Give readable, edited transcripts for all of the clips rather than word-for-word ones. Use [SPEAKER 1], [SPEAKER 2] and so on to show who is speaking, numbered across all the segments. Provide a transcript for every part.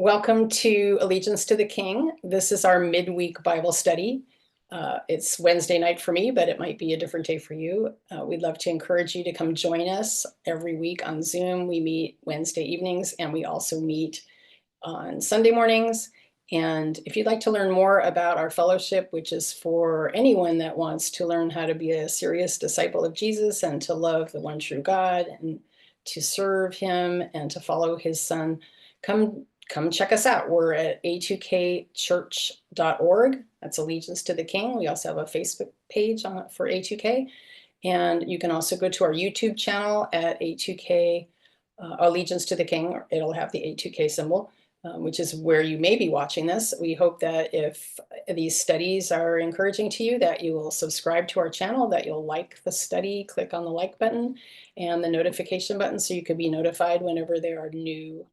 [SPEAKER 1] Welcome to Allegiance to the King. This is our midweek Bible study. It's Wednesday night for me, but it might be a different day for you. We'd love to encourage you to come join us every week on Zoom. We meet Wednesday evenings and we also meet on Sunday mornings. And if you'd like to learn more about our fellowship, which is for anyone that wants to learn how to be a serious disciple of Jesus and to love the one true God and to serve him and to follow his son, come check us out. We're at a2kchurch.org. That's Allegiance to the King. We also have a Facebook page for A2K. And you can also go to our YouTube channel at A2K, Allegiance to the King. It'll have the A2K symbol, which is where you may be watching this. We hope that if these studies are encouraging to you, that you will subscribe to our channel, that you'll like the study, click on the like button and the notification button so you can be notified whenever there are new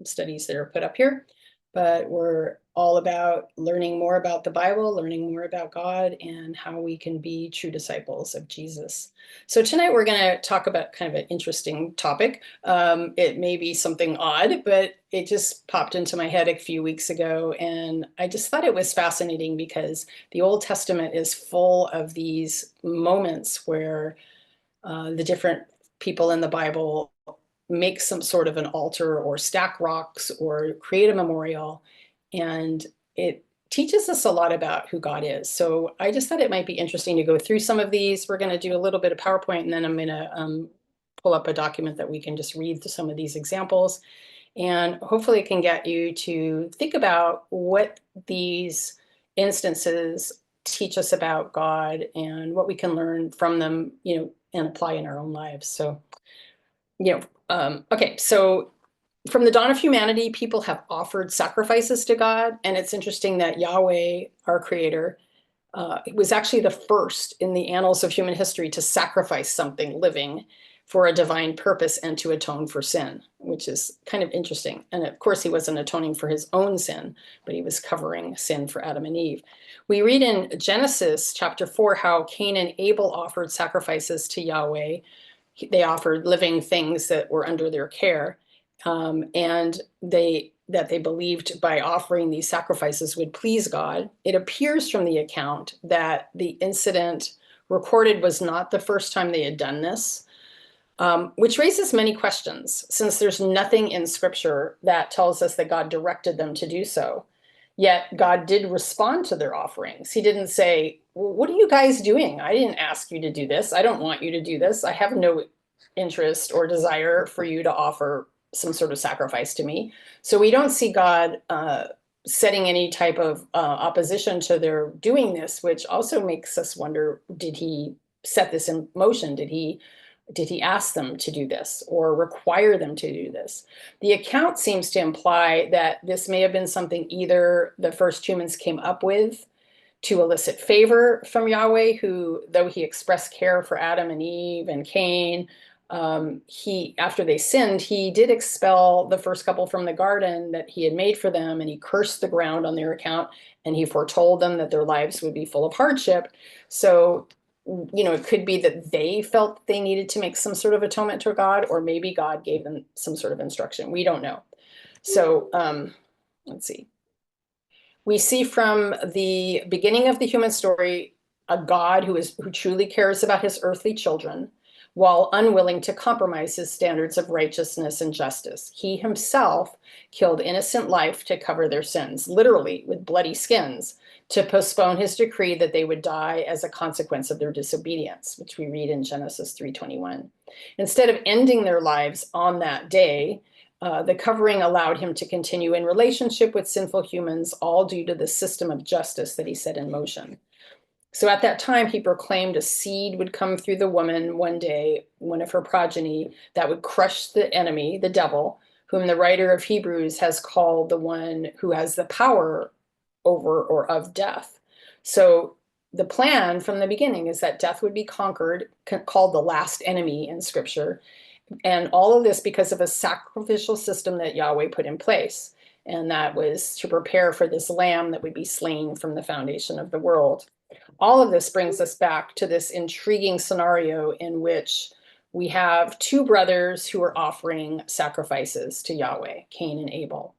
[SPEAKER 1] studies that are put up here. But we're all about learning more about the Bible, learning more about God, and how we can be true disciples of Jesus. So tonight we're going to talk about kind of an interesting topic. It may be something odd, but it just popped into my head a few weeks ago, and I just thought it was fascinating because the Old Testament is full of these moments where the different people in the Bible make some sort of an altar or stack rocks or create a memorial. And it teaches us a lot about who God is. So I just thought it might be interesting to go through some of these. We're going to do a little bit of PowerPoint, and then I'm going to pull up a document that we can just read some of these examples. And hopefully it can get you to think about what these instances teach us about God and what we can learn from them, and apply in our own lives. So, okay, so from the dawn of humanity, people have offered sacrifices to God. And it's interesting that Yahweh, our creator, was actually the first in the annals of human history to sacrifice something living for a divine purpose and to atone for sin, which is kind of interesting. And of course, he wasn't atoning for his own sin, but he was covering sin for Adam and Eve. We read in Genesis chapter 4 how Cain and Abel offered sacrifices to Yahweh. They offered living things that were under their care, and they believed by offering these sacrifices would please God. It appears from the account that the incident recorded was not the first time they had done this, which raises many questions, since there's nothing in Scripture that tells us that God directed them to do so. Yet God did respond to their offerings. He didn't say, well, what are you guys doing? I didn't ask you to do this. I don't want you to do this. I have no interest or desire for you to offer some sort of sacrifice to me. So we don't see God setting any type of opposition to their doing this, which also makes us wonder, did he set this in motion? Did he ask them to do this or require them to do this? The account seems to imply that this may have been something either the first humans came up with to elicit favor from Yahweh, who, though he expressed care for Adam and Eve and Cain, after they sinned, he did expel the first couple from the garden that he had made for them, and he cursed the ground on their account, and he foretold them that their lives would be full of hardship. So, it could be that they felt they needed to make some sort of atonement to God, or maybe God gave them some sort of instruction. We don't know. So, let's see. We see from the beginning of the human story a God who truly cares about his earthly children, while unwilling to compromise his standards of righteousness and justice. He himself killed innocent life to cover their sins, literally with bloody skins, to postpone his decree that they would die as a consequence of their disobedience, which we read in Genesis 3:21. Instead of ending their lives on that day, the covering allowed him to continue in relationship with sinful humans, all due to the system of justice that he set in motion. So at that time, he proclaimed a seed would come through the woman one day, one of her progeny, that would crush the enemy, the devil, whom the writer of Hebrews has called the one who has the power over or of death. So the plan from the beginning is that death would be conquered, called the last enemy in Scripture. And all of this because of a sacrificial system that Yahweh put in place. And that was to prepare for this lamb that would be slain from the foundation of the world. All of this brings us back to this intriguing scenario in which we have two brothers who are offering sacrifices to Yahweh, Cain and Abel.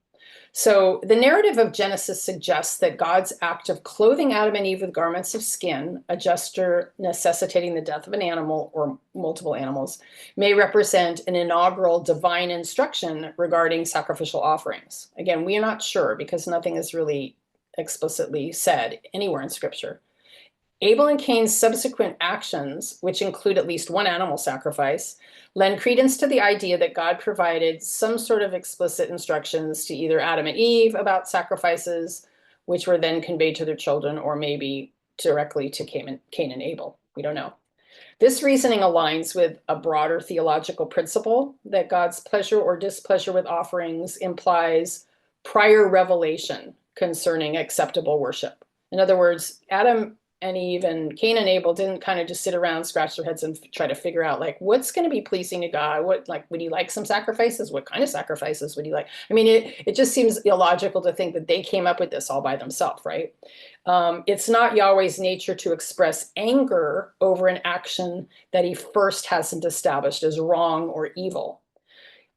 [SPEAKER 1] So the narrative of Genesis suggests that God's act of clothing Adam and Eve with garments of skin, a gesture necessitating the death of an animal or multiple animals, may represent an inaugural divine instruction regarding sacrificial offerings. Again, we are not sure because nothing is really explicitly said anywhere in Scripture. Abel and Cain's subsequent actions, which include at least one animal sacrifice, lend credence to the idea that God provided some sort of explicit instructions to either Adam and Eve about sacrifices, which were then conveyed to their children, or maybe directly to Cain and Abel. We don't know. This reasoning aligns with a broader theological principle that God's pleasure or displeasure with offerings implies prior revelation concerning acceptable worship. In other words, Adam and Eve and Cain and Abel didn't kind of just sit around, scratch their heads and try to figure out like what's going to be pleasing to God. What, like, would he like some sacrifices? What kind of sacrifices would he like? I mean, it just seems illogical to think that they came up with this all by themselves, right? It's not Yahweh's nature to express anger over an action that he first hasn't established as wrong or evil.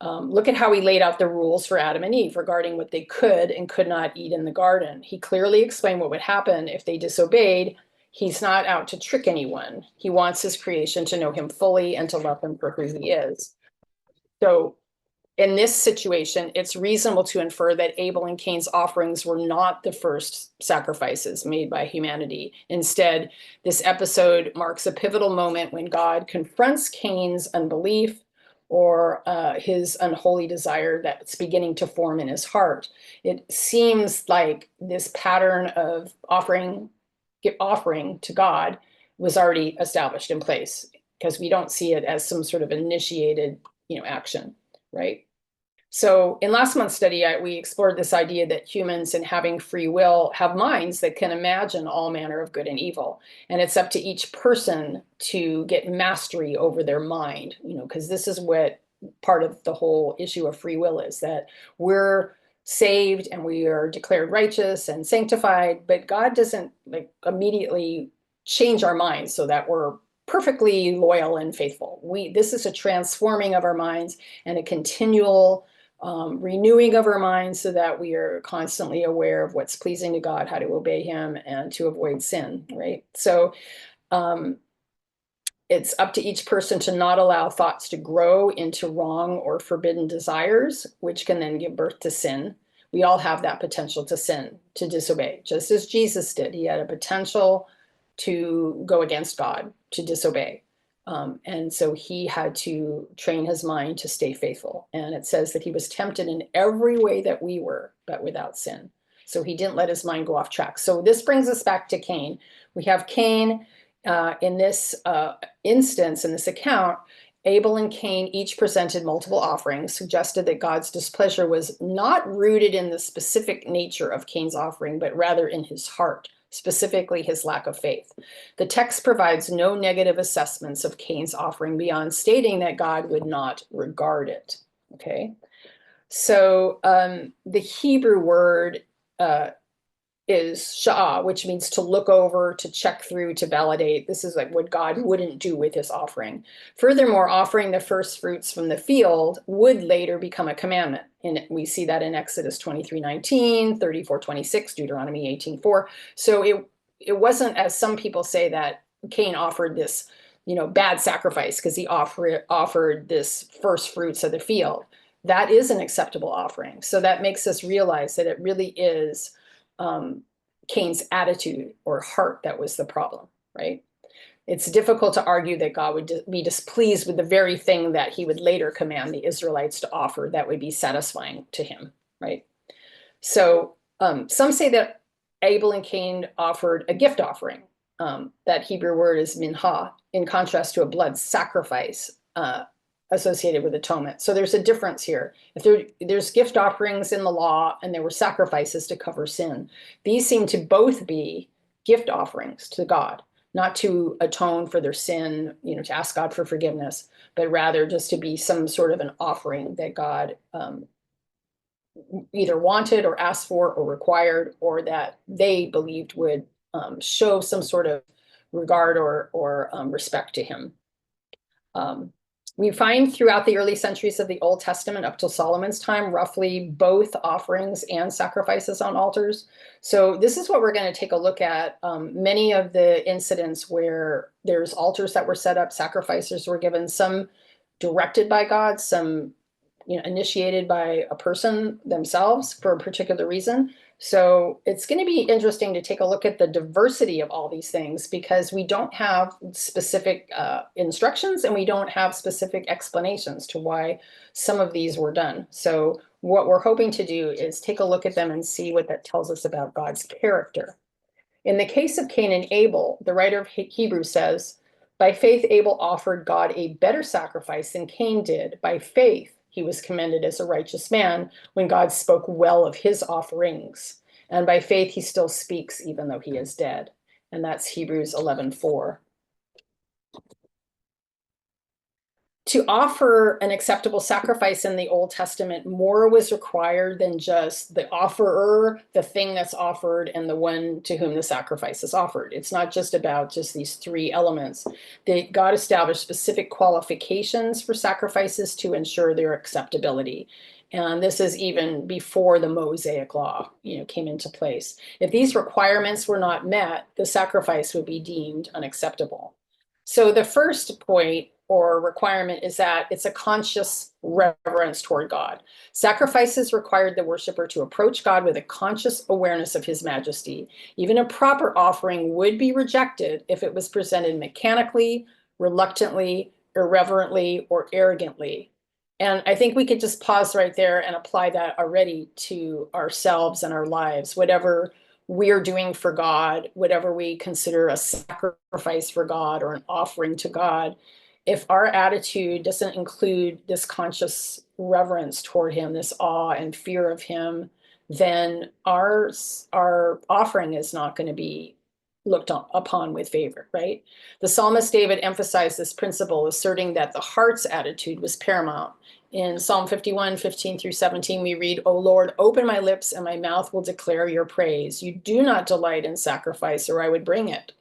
[SPEAKER 1] Look at how he laid out the rules for Adam and Eve regarding what they could and could not eat in the garden. He clearly explained what would happen if they disobeyed. He's not out to trick anyone. He wants his creation to know him fully and to love him for who he is. So in this situation, it's reasonable to infer that Abel and Cain's offerings were not the first sacrifices made by humanity. Instead, this episode marks a pivotal moment when God confronts Cain's unbelief or his unholy desire that's beginning to form in his heart. It seems like this pattern of offering to God was already established in place because we don't see it as some sort of initiated, action, right? So in last month's study, we explored this idea that humans, in having free will, have minds that can imagine all manner of good and evil. And it's up to each person to get mastery over their mind, because this is what part of the whole issue of free will is, that we're saved and we are declared righteous and sanctified, but God doesn't immediately change our minds so that we're perfectly loyal and faithful. This is a transforming of our minds and a continual renewing of our minds so that we are constantly aware of what's pleasing to God, how to obey him, and to avoid sin, right? So it's up to each person to not allow thoughts to grow into wrong or forbidden desires, which can then give birth to sin. We all have that potential to sin, to disobey, just as Jesus did. He had a potential to go against God, to disobey. And so he had to train his mind to stay faithful. And it says that he was tempted in every way that we were, but without sin. So he didn't let his mind go off track. So this brings us back to Cain. We have Cain in this instance, in this account. Abel and Cain each presented multiple offerings, suggested that God's displeasure was not rooted in the specific nature of Cain's offering, but rather in his heart, specifically his lack of faith. The text provides no negative assessments of Cain's offering beyond stating that God would not regard it. Okay, so the Hebrew word is sha'ah, which means to look over, to check through, to validate. This is like what God wouldn't do with his offering. Furthermore, offering the first fruits from the field would later become a commandment. And we see that in Exodus 23:19, 34:26, Deuteronomy 18:4. So it wasn't, as some people say, that Cain offered this, bad sacrifice because he offered this first fruits of the field. That is an acceptable offering. So that makes us realize that it really is Cain's attitude or heart that was the problem, right? It's difficult to argue that God would be displeased with the very thing that he would later command the Israelites to offer that would be satisfying to him, right? So some say that Abel and Cain offered a gift offering. That Hebrew word is minha, in contrast to a blood sacrifice associated with atonement. So there's a difference here. If there's gift offerings in the law and there were sacrifices to cover sin, these seem to both be gift offerings to God, not to atone for their sin, to ask God for forgiveness, but rather just to be some sort of an offering that God either wanted or asked for or required, or that they believed would show some sort of regard or respect to him. We find throughout the early centuries of the Old Testament up till Solomon's time, roughly both offerings and sacrifices on altars. So this is what we're going to take a look at. Many of the incidents where there's altars that were set up, sacrifices were given, some directed by God, some initiated by a person themselves for a particular reason. So it's going to be interesting to take a look at the diversity of all these things because we don't have specific instructions and we don't have specific explanations to why some of these were done. So what we're hoping to do is take a look at them and see what that tells us about God's character. In the case of Cain and Abel, the writer of Hebrews says, by faith Abel offered God a better sacrifice than Cain did. By faith he was commended as a righteous man when God spoke well of his offerings. And by faith he still speaks even though he is dead. And that's Hebrews 11:4. To offer an acceptable sacrifice in the Old Testament, more was required than just the offerer, the thing that's offered, and the one to whom the sacrifice is offered. It's not just about just these three elements. God established specific qualifications for sacrifices to ensure their acceptability. And this is even before the Mosaic law, came into place. If these requirements were not met, the sacrifice would be deemed unacceptable. So the first point or requirement is that it's a conscious reverence toward God. Sacrifices required the worshiper to approach God with a conscious awareness of his majesty. Even a proper offering would be rejected if it was presented mechanically, reluctantly, irreverently, or arrogantly. And I think we could just pause right there and apply that already to ourselves and our lives. Whatever we're doing for God, whatever we consider a sacrifice for God or an offering to God, if our attitude doesn't include this conscious reverence toward him, this awe and fear of him, then our offering is not going to be looked upon with favor, right? The psalmist David emphasized this principle, asserting that the heart's attitude was paramount. In Psalm 51:15-17, we read, O Lord, open my lips and my mouth will declare your praise. You do not delight in sacrifice, or I would bring it.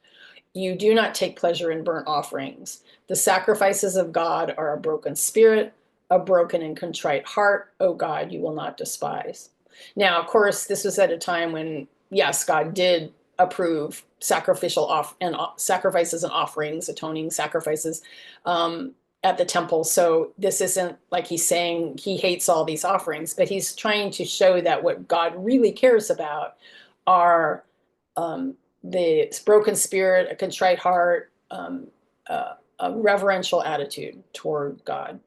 [SPEAKER 1] You do not take pleasure in burnt offerings. The sacrifices of God are a broken spirit, a broken and contrite heart. O God, you will not despise. Now, of course, this was at a time when, yes, God did approve sacrifices and offerings, atoning sacrifices at the temple. So this isn't like he's saying he hates all these offerings, but he's trying to show that what God really cares about are the broken spirit, a contrite heart, a reverential attitude toward God.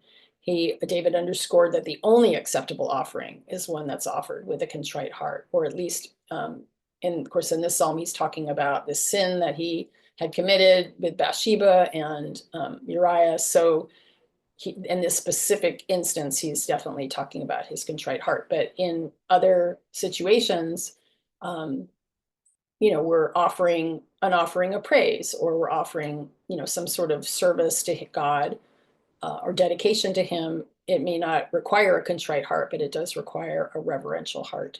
[SPEAKER 1] David underscored that the only acceptable offering is one that's offered with a contrite heart, or at least, of course, in this psalm, he's talking about the sin that he had committed with Bathsheba and Uriah. So in this specific instance, he's definitely talking about his contrite heart. But in other situations, we're offering an offering of praise, or we're offering, some sort of service to God or dedication to him. It may not require a contrite heart, but it does require a reverential heart.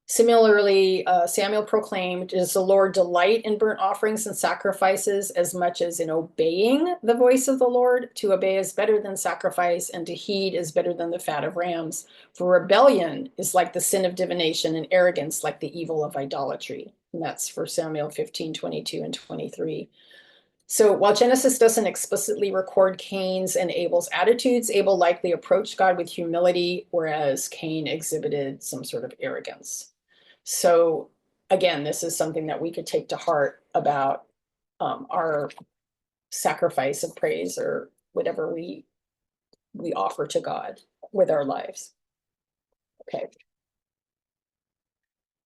[SPEAKER 1] Similarly, Samuel proclaimed, does the Lord delight in burnt offerings and sacrifices as much as in obeying the voice of the Lord? To obey is better than sacrifice, and to heed is better than the fat of rams. For rebellion is like the sin of divination, and arrogance like the evil of idolatry. And that's 1 Samuel 15:22 and 23. So while Genesis doesn't explicitly record Cain's and Abel's attitudes, Abel likely approached God with humility, whereas Cain exhibited some sort of arrogance. So again, this is something that we could take to heart about our sacrifice of praise or whatever we offer to God with our lives. Okay.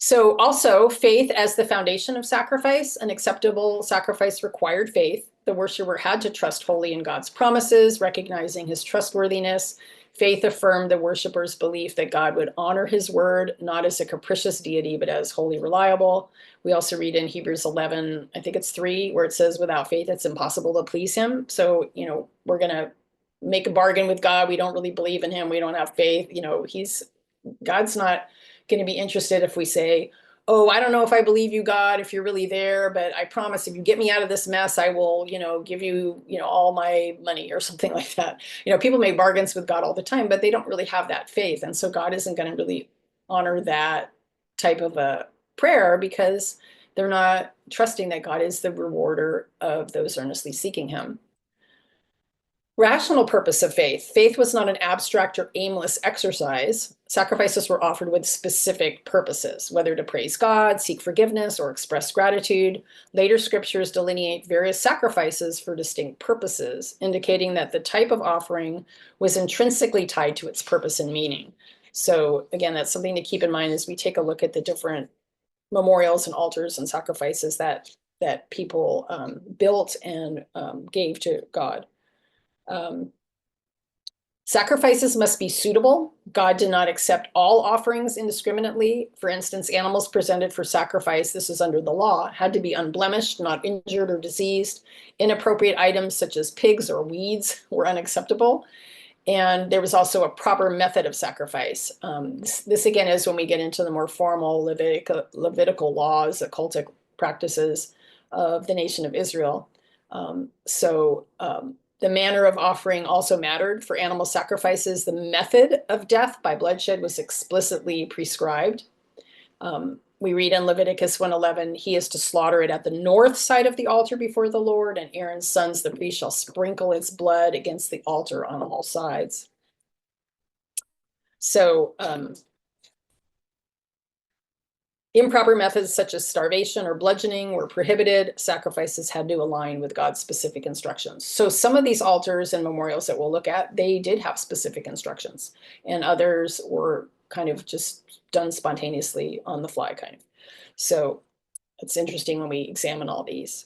[SPEAKER 1] So also faith as the foundation of sacrifice. An acceptable sacrifice required faith. The worshiper had to trust wholly in God's promises, recognizing his trustworthiness. Faith affirmed the worshiper's belief that God would honor his word, not as a capricious deity, but as wholly reliable. We also read in Hebrews 11, I think it's 3, where it says, without faith, it's impossible to please him. So, we're going to make a bargain with God. We don't really believe in him. We don't have faith. God's not going to be interested if we say, oh, I don't know if I believe you, God, if you're really there, but I promise if you get me out of this mess, I will, give you, all my money or something like that. People make bargains with God all the time, but they don't really have that faith. And so God isn't going to really honor that type of a prayer because they're not trusting that God is the rewarder of those earnestly seeking him. Rational purpose of faith. Faith was not an abstract or aimless exercise. Sacrifices were offered with specific purposes, whether to praise God, seek forgiveness, or express gratitude. Later scriptures delineate various sacrifices for distinct purposes, indicating that the type of offering was intrinsically tied to its purpose and meaning. So again, that's something to keep in mind as we take a look at the different memorials and altars and sacrifices that people built and gave to God. Sacrifices must be suitable. God did not accept all offerings indiscriminately. For instance, animals presented for sacrifice, this is under the law, had to be unblemished, not injured or diseased. Inappropriate items such as pigs or weeds were unacceptable. And there was also a proper method of sacrifice. This again is when we get into the more formal Levitical laws, the cultic practices of the nation of Israel. The manner of offering also mattered. For animal sacrifices, the method of death by bloodshed was explicitly prescribed. We read in Leviticus 1:11, he is to slaughter it at the north side of the altar before the Lord, and Aaron's sons, the priest, shall sprinkle its blood against the altar on all sides. So improper methods such as starvation or bludgeoning were prohibited. Sacrifices had to align with God's specific instructions. So some of these altars and memorials that we'll look at, they did have specific instructions, and others were kind of just done spontaneously on the fly, kind of. So it's interesting when we examine all these.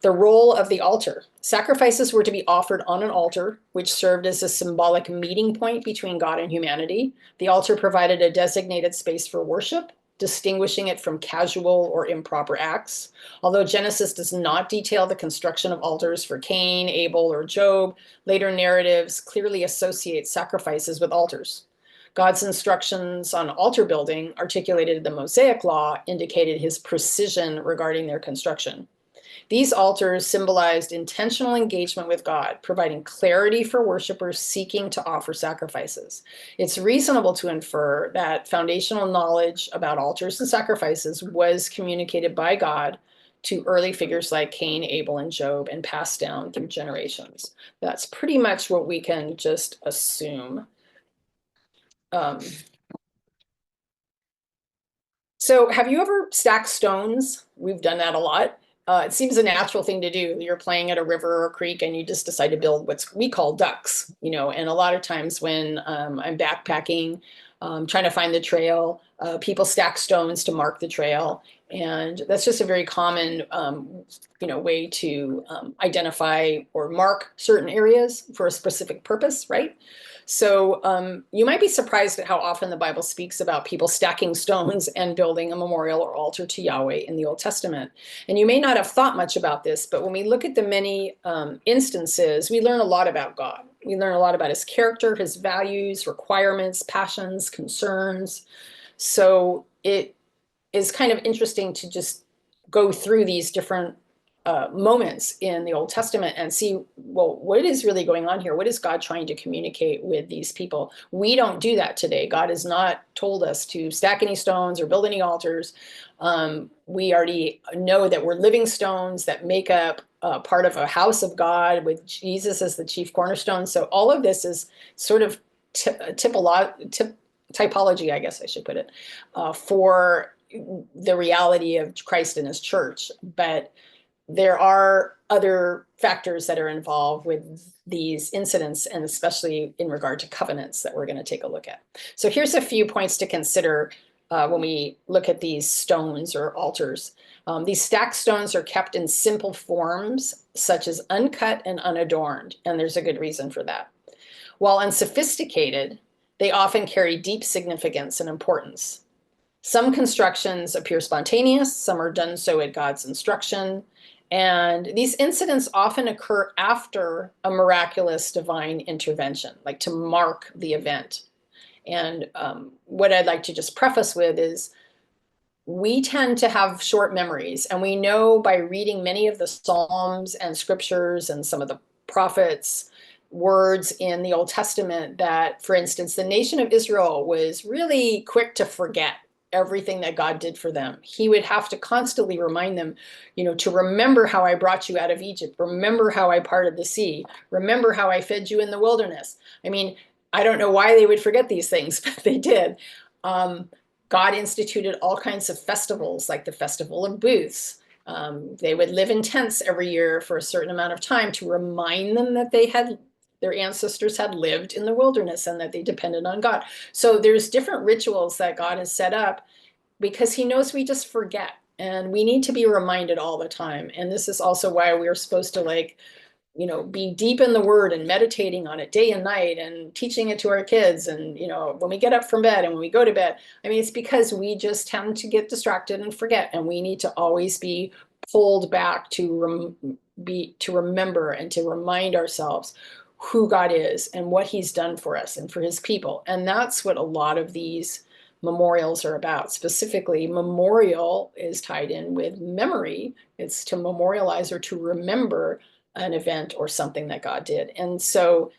[SPEAKER 1] The role of the altar. Sacrifices were to be offered on an altar, which served as a symbolic meeting point between God and humanity. The altar provided a designated space for worship, distinguishing it from casual or improper acts. Although Genesis does not detail the construction of altars for Cain, Abel, or Job, later narratives clearly associate sacrifices with altars. God's instructions on altar building, articulated in the Mosaic Law, indicated his precision regarding their construction. These altars symbolized intentional engagement with God, providing clarity for worshipers seeking to offer sacrifices. It's reasonable to infer that foundational knowledge about altars and sacrifices was communicated by God to early figures like Cain, Abel, and Job, and passed down through generations. That's pretty much what we can just assume. So have you ever stacked stones? We've done that a lot. It seems a natural thing to do. You're playing at a river or a creek and you just decide to build what we call ducks, and a lot of times when I'm backpacking, trying to find the trail, people stack stones to mark the trail. And that's just a very common, way to identify or mark certain areas for a specific purpose, right? So you might be surprised at how often the Bible speaks about people stacking stones and building a memorial or altar to Yahweh in the Old Testament. And you may not have thought much about this, but when we look at the many instances, we learn a lot about God. We learn a lot about his character, his values, requirements, passions, concerns. So it is kind of interesting to just go through these different moments in the Old Testament and see, well, what is really going on here? What is God trying to communicate with these people? We don't do that today. God has not told us to stack any stones or build any altars. We already know that we're living stones that make up part of a house of God with Jesus as the chief cornerstone. So all of this is sort of typology, I guess I should put it, for the reality of Christ and his church. But there are other factors that are involved with these incidents, and especially in regard to covenants that we're going to take a look at. So here's a few points to consider when we look at these stones or altars. These stacked stones are kept in simple forms, such as uncut and unadorned, and there's a good reason for that. While unsophisticated, they often carry deep significance and importance. Some constructions appear spontaneous, some are done so at God's instruction, and these incidents often occur after a miraculous divine intervention, like to mark the event. And what I'd like to just preface with is we tend to have short memories, and we know by reading many of the Psalms and scriptures and some of the prophets' words in the Old Testament that, for instance, the nation of Israel was really quick to forget everything that God did for them. He would have to constantly remind them, to remember how I brought you out of Egypt, remember how I parted the sea, remember how I fed you in the wilderness. I mean, I don't know why they would forget these things, but they did. God instituted all kinds of festivals, like the Festival of Booths. They would live in tents every year for a certain amount of time to remind them that their ancestors had lived in the wilderness and that they depended on God. So there's different rituals that God has set up because he knows we just forget, and we need to be reminded all the time. And this is also why we're supposed to be deep in the word and meditating on it day and night and teaching it to our kids. And, when we get up from bed and when we go to bed, I mean, it's because we just tend to get distracted and forget. And we need to always be pulled back to remember and to remind ourselves who God is and what he's done for us and for his people. And that's what a lot of these memorials are about. Specifically, memorial is tied in with memory. It's to memorialize or to remember an event or something that God did. And so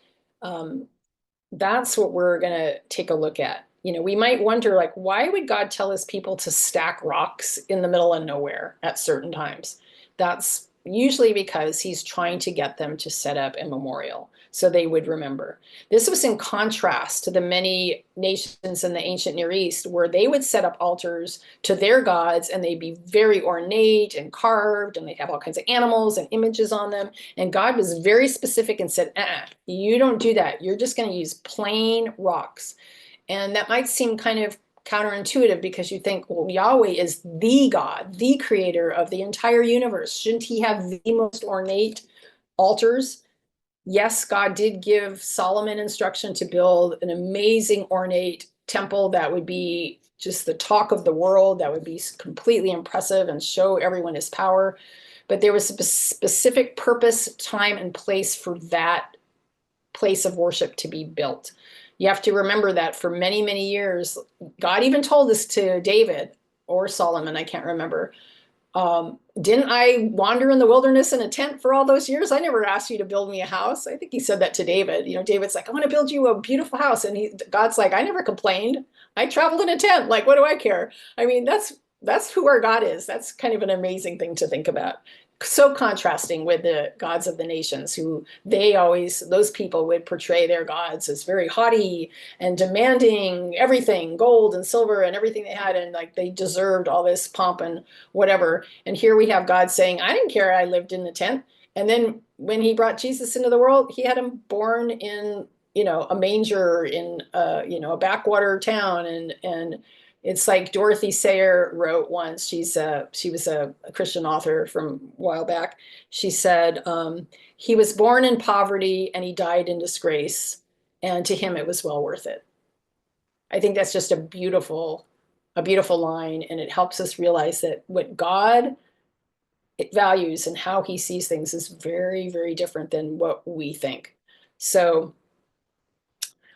[SPEAKER 1] that's what we're going to take a look at. We might wonder, like, why would God tell his people to stack rocks in the middle of nowhere at certain times? That's usually because he's trying to get them to set up a memorial so they would remember. This was in contrast to the many nations in the ancient Near East where they would set up altars to their gods, and they'd be very ornate and carved, and they'd have all kinds of animals and images on them. And God was very specific and said, you don't do that. You're just going to use plain rocks. And that might seem kind of counterintuitive because you think, well, Yahweh is the God, the creator of the entire universe. Shouldn't he have the most ornate altars? Yes, God did give Solomon instruction to build an amazing ornate temple that would be just the talk of the world, that would be completely impressive and show everyone his power. But there was a specific purpose, time, and place for that place of worship to be built. You have to remember that for many, many years, God even told this to David or Solomon, I can't remember. Didn't I wander in the wilderness in a tent for all those years? I never asked you to build me a house. I think he said that to David. David's like, I want to build you a beautiful house. And God's like, I never complained. I traveled in a tent. Like, what do I care? I mean, that's who our God is. That's kind of an amazing thing to think about. So contrasting with the gods of the nations, who those people would portray their gods as very haughty and demanding everything, gold and silver and everything they had, and like they deserved all this pomp and whatever. And here we have God saying, I didn't care I lived in the tent. And then when he brought Jesus into the world, he had him born in, a manger in, a backwater town. And it's like Dorothy Sayre wrote once. She was a Christian author from a while back. She said, he was born in poverty and he died in disgrace. And to him, it was well worth it. I think that's just a beautiful line. And it helps us realize that what God values and how he sees things is very, very different than what we think. So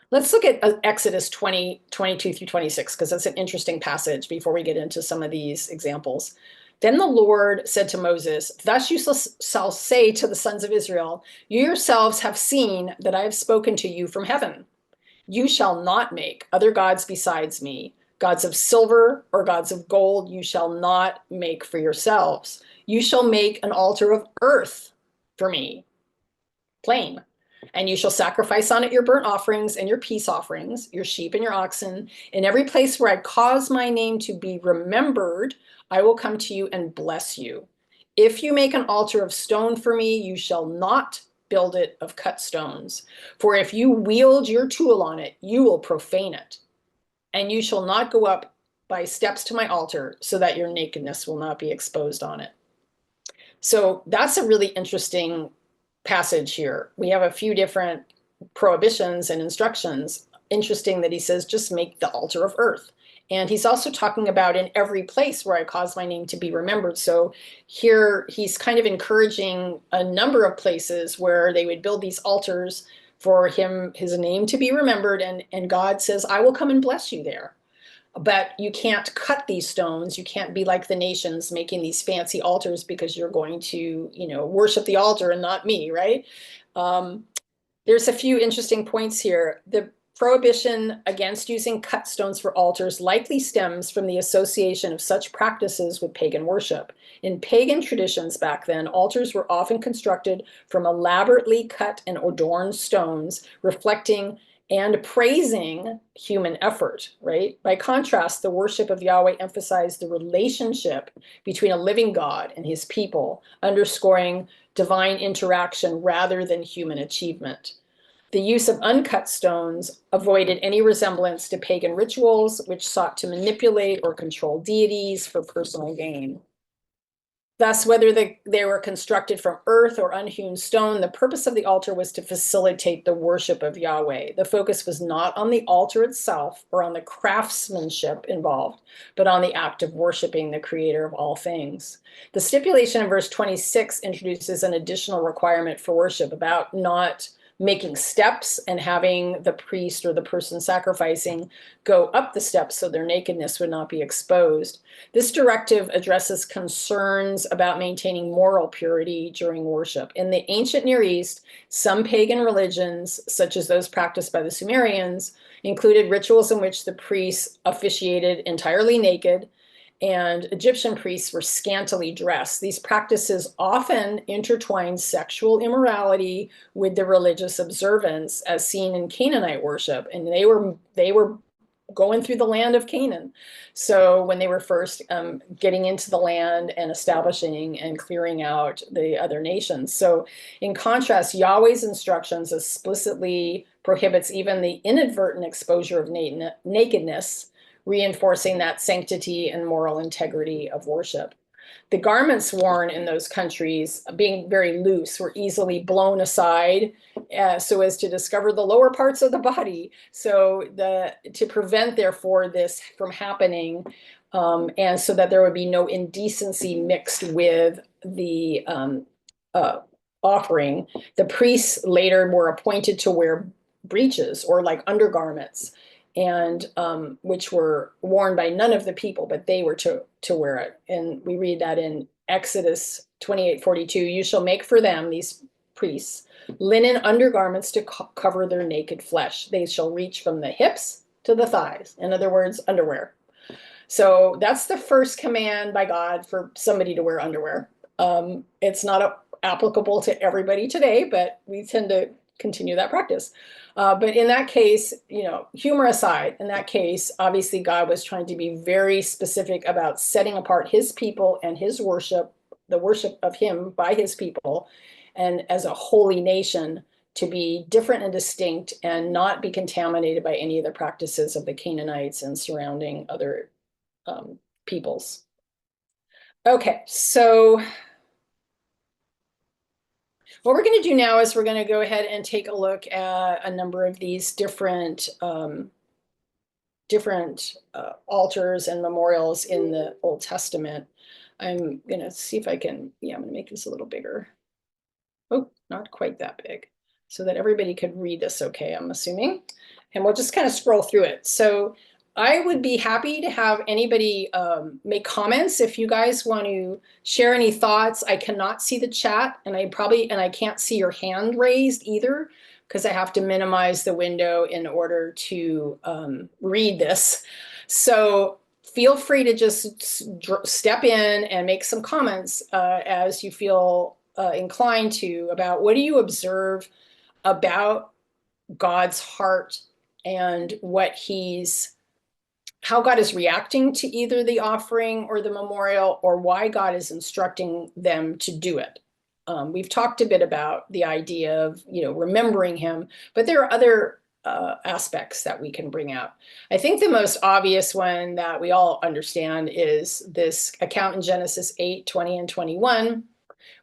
[SPEAKER 1] let's look at Exodus 20, 22 through 26, because that's an interesting passage before we get into some of these examples. Then the Lord said to Moses, thus you shall say to the sons of Israel, you yourselves have seen that I have spoken to you from heaven. You shall not make other gods besides me. Gods of silver or gods of gold you shall not make for yourselves. You shall make an altar of earth for me, plain. And you shall sacrifice on it your burnt offerings and your peace offerings, your sheep and your oxen. In every place where I cause my name to be remembered, I will come to you and bless you. If you make an altar of stone for me, you shall not build it of cut stones. For if you wield your tool on it, you will profane it. And you shall not go up by steps to my altar, so that your nakedness will not be exposed on it. So that's a really interesting passage here. We have a few different prohibitions and instructions. Interesting that he says, just make the altar of earth. And he's also talking about in every place where I cause my name to be remembered. So here he's kind of encouraging a number of places where they would build these altars for his name to be remembered. And God says, I will come and bless you there. but you can't cut these stones. You can't be like the nations making these fancy altars because you're going to, worship the altar and not me, right? Um, there's a few interesting points here. The prohibition against using cut stones for altars likely stems from the association of such practices with pagan worship. In pagan traditions back then, altars were often constructed from elaborately cut and adorned stones, reflecting and praising human effort, right? By contrast, the worship of Yahweh emphasized the relationship between a living God and his people, underscoring divine interaction rather than human achievement. The use of uncut stones avoided any resemblance to pagan rituals, which sought to manipulate or control deities for personal gain. Thus, whether they were constructed from earth or unhewn stone, the purpose of the altar was to facilitate the worship of Yahweh. The focus was not on the altar itself or on the craftsmanship involved, but on the act of worshiping the creator of all things. The stipulation in verse 26 introduces an additional requirement for worship about not making steps and having the priest or the person sacrificing go up the steps so their nakedness would not be exposed. This directive addresses concerns about maintaining moral purity during worship. In the ancient Near East, some pagan religions, such as those practiced by the Sumerians, included rituals in which the priests officiated entirely naked, and Egyptian priests were scantily dressed. These practices often intertwined sexual immorality with the religious observance, as seen in Canaanite worship, and they were going through the land of Canaan. So when they were first getting into the land and establishing and clearing out the other nations. So in contrast, Yahweh's instructions explicitly prohibits even the inadvertent exposure of nakedness, reinforcing that sanctity and moral integrity of worship. The garments worn in those countries, being very loose, were easily blown aside so as to discover the lower parts of the body. So to prevent, therefore, this from happening, and so that there would be no indecency mixed with the offering, the priests later were appointed to wear breeches or like undergarments, and which were worn by none of the people, but they were to wear it. And we read that in Exodus 28:42, you shall make for them, these priests, linen undergarments to cover their naked flesh. They shall reach from the hips to the thighs. In other words, underwear. So that's the first command by God for somebody to wear underwear. It's not applicable to everybody today, but we tend to continue that practice. But in that case, humor aside, in that case, obviously God was trying to be very specific about setting apart his people and his worship, the worship of him by his people, and as a holy nation to be different and distinct and not be contaminated by any of the practices of the Canaanites and surrounding other peoples. Okay, so what we're going to do now is we're going to go ahead and take a look at a number of these different altars and memorials in the Old Testament. I'm going to see if I can, I'm going to make this a little bigger. Oh, not quite that big, so that everybody could read this okay, I'm assuming. And we'll just kind of scroll through it. So I would be happy to have anybody make comments if you guys want to share any thoughts. I cannot see the chat, and I can't see your hand raised either, because I have to minimize the window in order to read this. So feel free to just step in and make some comments as you feel inclined to, about what do you observe about God's heart and how God is reacting to either the offering or the memorial, or why God is instructing them to do it. We've talked a bit about the idea of, remembering him, but there are other aspects that we can bring out. I think the most obvious one that we all understand is this account in Genesis 8:20 and 21,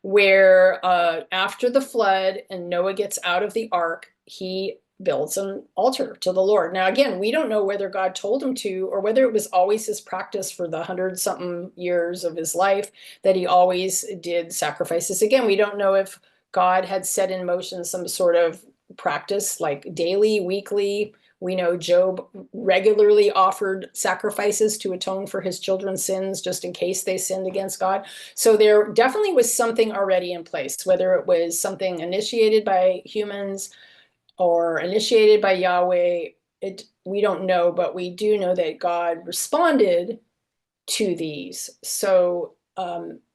[SPEAKER 1] where after the flood and Noah gets out of the ark, he builds an altar to the Lord. Now, again, we don't know whether God told him to, or whether it was always his practice for the 100-something years of his life that he always did sacrifices. Again, we don't know if God had set in motion some sort of practice, like daily, weekly. We know Job regularly offered sacrifices to atone for his children's sins, just in case they sinned against God. So there definitely was something already in place, whether it was something initiated by humans or initiated by Yahweh. We don't know, but we do know that God responded to these. So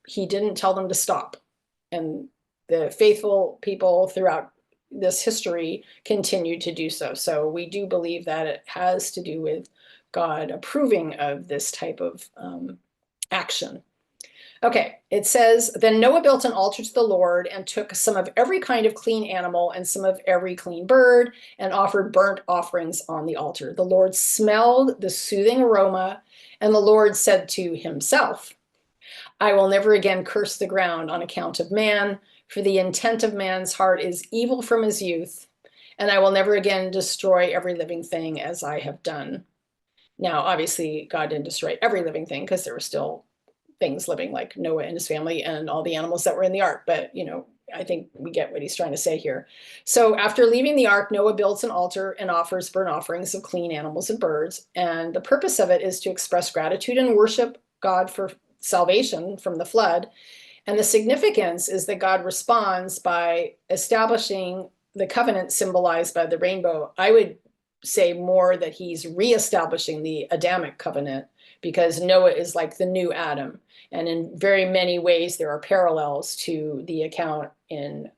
[SPEAKER 1] he didn't tell them to stop. And the faithful people throughout this history continue to do so. So we do believe that it has to do with God approving of this type of action. Okay, it says, then Noah built an altar to the Lord and took some of every kind of clean animal and some of every clean bird and offered burnt offerings on the altar. The Lord smelled the soothing aroma, and the Lord said to himself, I will never again curse the ground on account of man, for the intent of man's heart is evil from his youth, and I will never again destroy every living thing as I have done. Now, obviously, God didn't destroy every living thing because there were still things living, like Noah and his family and all the animals that were in the ark. But, I think we get what he's trying to say here. So after leaving the ark, Noah builds an altar and offers burnt offerings of clean animals and birds. And the purpose of it is to express gratitude and worship God for salvation from the flood. And the significance is that God responds by establishing the covenant symbolized by the rainbow. I would say more that he's reestablishing the Adamic covenant, because Noah is like the new Adam. And in very many ways, there are parallels to the account in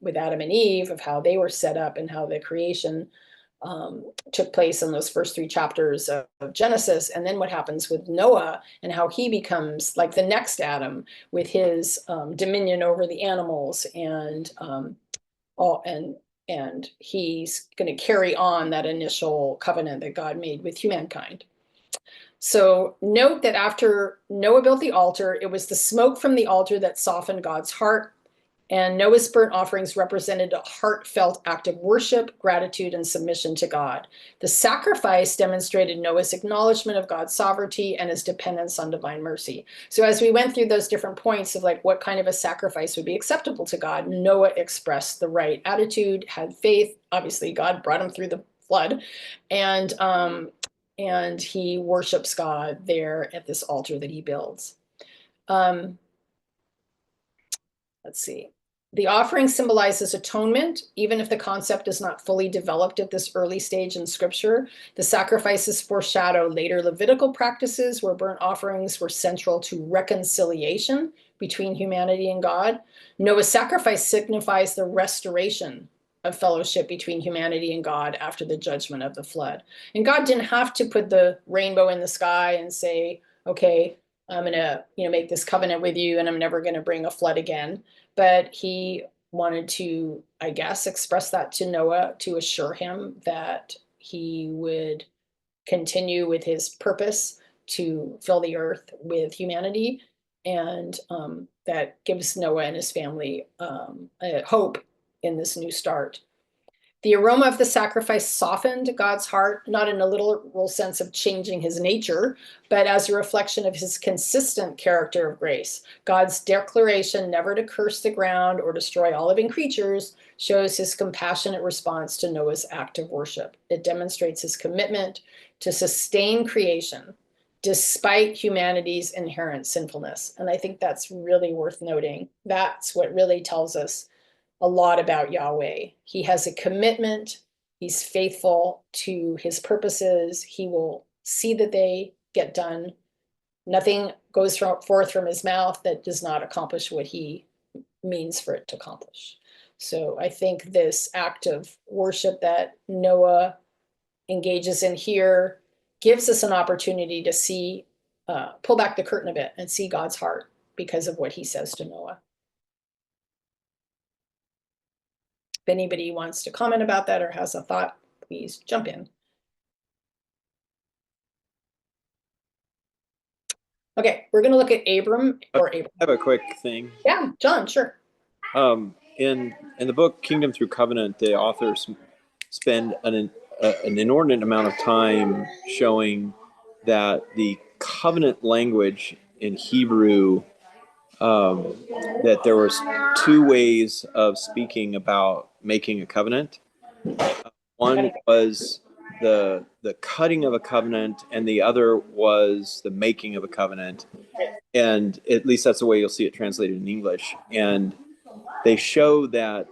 [SPEAKER 1] with Adam and Eve of how they were set up and how the creation took place in those first 3 chapters of Genesis. And then what happens with Noah and how he becomes like the next Adam with his dominion over the animals and and he's going to carry on that initial covenant that God made with humankind. So note that after Noah built the altar, it was the smoke from the altar that softened God's heart. And Noah's burnt offerings represented a heartfelt act of worship, gratitude, and submission to God. The sacrifice demonstrated Noah's acknowledgement of God's sovereignty and his dependence on divine mercy. So as we went through those different points of like what kind of a sacrifice would be acceptable to God, Noah expressed the right attitude, had faith. Obviously, God brought him through the flood, and he worships God there at this altar that he builds. Let's see. The offering symbolizes atonement, even if the concept is not fully developed at this early stage in Scripture. The sacrifices foreshadow later Levitical practices where burnt offerings were central to reconciliation between humanity and God. Noah's sacrifice signifies the restoration of fellowship between humanity and God after the judgment of the flood. And God didn't have to put the rainbow in the sky and say, okay, I'm going to, make this covenant with you and I'm never going to bring a flood again. But he wanted to, I guess, express that to Noah to assure him that he would continue with his purpose to fill the earth with humanity. And that gives Noah and his family a hope in this new start. The aroma of the sacrifice softened God's heart, not in a literal sense of changing his nature, but as a reflection of his consistent character of grace. God's declaration never to curse the ground or destroy all living creatures shows his compassionate response to Noah's act of worship. It demonstrates his commitment to sustain creation despite humanity's inherent sinfulness. And I think that's really worth noting. That's what really tells us a lot about Yahweh. He has a commitment. He's faithful to his purposes. He will see that they get done. Nothing goes forth from his mouth that does not accomplish what he means for it to accomplish. So I think this act of worship that Noah engages in here gives us an opportunity to see, pull back the curtain a bit and see God's heart because of what he says to Noah. If anybody wants to comment about that or has a thought, please jump in. Okay, we're going to look at Abram.
[SPEAKER 2] I have a quick thing.
[SPEAKER 1] Yeah, John, sure.
[SPEAKER 2] In the book Kingdom Through Covenant, the authors spend an inordinate amount of time showing that the covenant language in Hebrew, that there was 2 ways of speaking about making a covenant. One was the cutting of a covenant, and the other was the making of a covenant. And at least that's the way you'll see it translated in English. And they show that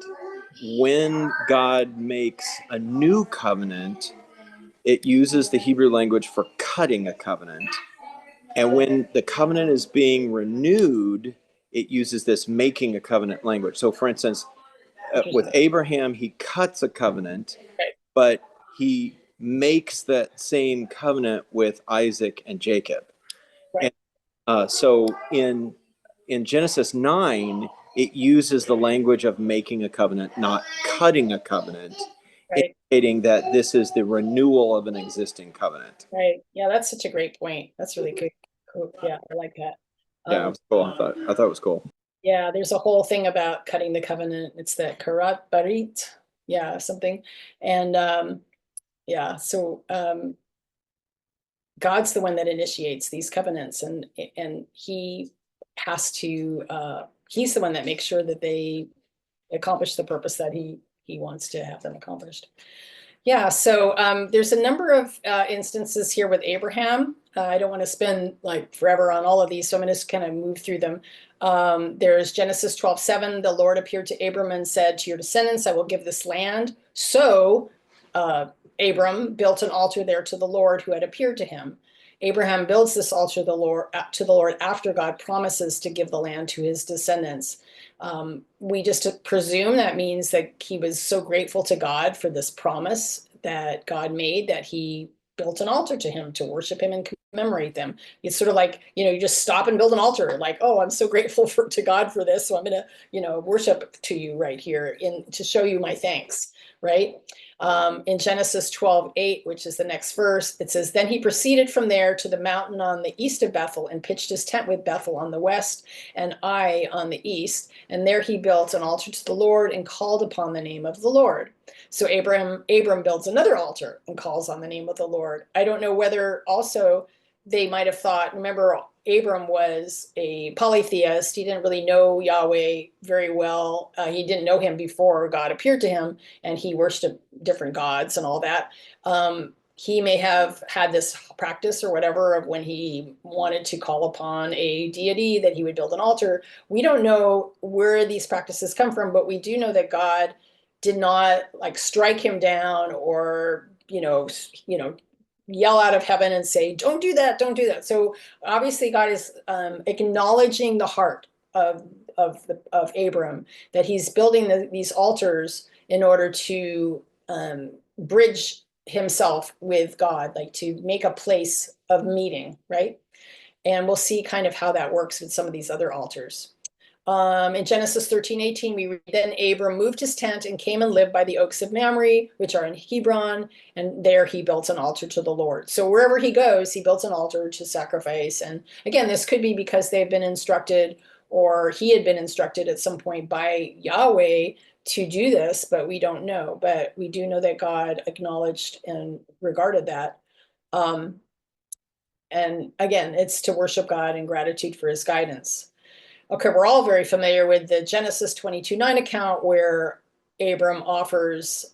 [SPEAKER 2] when God makes a new covenant, it uses the Hebrew language for cutting a covenant. And when the covenant is being renewed, it uses this making a covenant language. So, for instance, with Abraham, he cuts a covenant, but he makes that same covenant with Isaac and Jacob.
[SPEAKER 1] Right.
[SPEAKER 2] And so in Genesis 9, it uses the language of making a covenant, not cutting a covenant,
[SPEAKER 1] Right.
[SPEAKER 2] indicating that this is the renewal of an existing covenant.
[SPEAKER 1] Right. Yeah, that's such a great point. That's really good. Cool. Yeah, I like that.
[SPEAKER 2] Yeah, it was cool. I thought it was cool.
[SPEAKER 1] Yeah, there's a whole thing about cutting the covenant. It's the karat barit, yeah, something. And yeah, so God's the one that initiates these covenants, and he has to he's the one that makes sure that they accomplish the purpose that he wants to have them accomplished. Yeah, so there's a number of instances here with Abraham. I don't want to spend like forever on all of these, so I'm going to just kind of move through them. There's Genesis 12:7. The Lord appeared to Abram and said, "To your descendants I will give this land." So Abram built an altar there to the Lord who had appeared to him. Abraham builds this altar to the Lord after God promises to give the land to his descendants. We just presume that means that he was so grateful to God for this promise that God made that he built an altar to him to worship him and commemorate them. It's sort of like, you just stop and build an altar, like, oh, I'm so grateful to God for this, so I'm going to, worship to you right here to show you my thanks, right? In Genesis 12:8, which is the next verse, it says, "Then he proceeded from there to the mountain on the east of Bethel and pitched his tent with Bethel on the west and Ai on the east. And there he built an altar to the Lord and called upon the name of the Lord." So Abram builds another altar and calls on the name of the Lord. I don't know whether also they might have thought, remember, Abram was a polytheist. He didn't really know Yahweh very well. He didn't know him before God appeared to him, and he worshiped different gods and all that. He may have had this practice or whatever of when he wanted to call upon a deity that he would build an altar. We don't know where these practices come from, but we do know that God did not like strike him down or yell out of heaven and say, "Don't do that, don't do that." So obviously God is acknowledging the heart of Abram, that he's building these altars in order to bridge himself with God, like to make a place of meeting, right? And we'll see kind of how that works with some of these other altars. In Genesis 13:18, we read, "Then Abram moved his tent and came and lived by the oaks of Mamre, which are in Hebron, and there he built an altar to the Lord." So wherever he goes, he built an altar to sacrifice. And again, this could be because they've been instructed, or he had been instructed at some point by Yahweh to do this, but we don't know. But we do know that God acknowledged and regarded that. And again, it's to worship God in gratitude for his guidance. Okay, we're all very familiar with the Genesis 22:9 account where Abram offers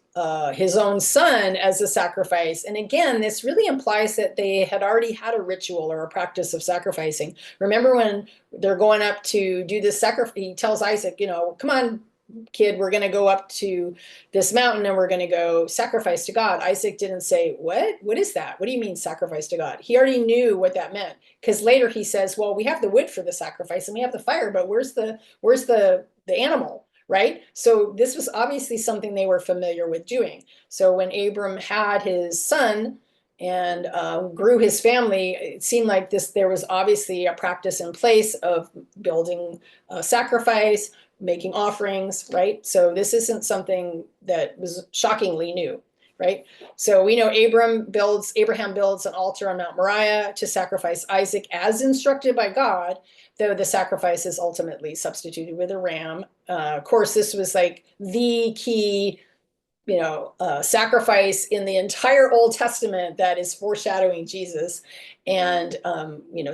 [SPEAKER 1] his own son as a sacrifice. And again, this really implies that they had already had a ritual or a practice of sacrificing. Remember when they're going up to do this sacrifice, he tells Isaac, "Come on, kid, we're going to go up to this mountain and we're going to go sacrifice to God." Isaac didn't say, what is that? What do you mean sacrifice to God? He already knew what that meant, because later he says, well, we have the wood for the sacrifice and we have the fire, but where's the animal, right? So this was obviously something they were familiar with doing. So when Abram had his son and grew his family, it seemed like there was obviously a practice in place of building a sacrifice, making offerings, right? So this isn't something that was shockingly new, right? So we know Abraham builds an altar on Mount Moriah to sacrifice Isaac as instructed by God, though the sacrifice is ultimately substituted with a ram. Of course, this was like the key sacrifice in the entire Old Testament that is foreshadowing Jesus. And,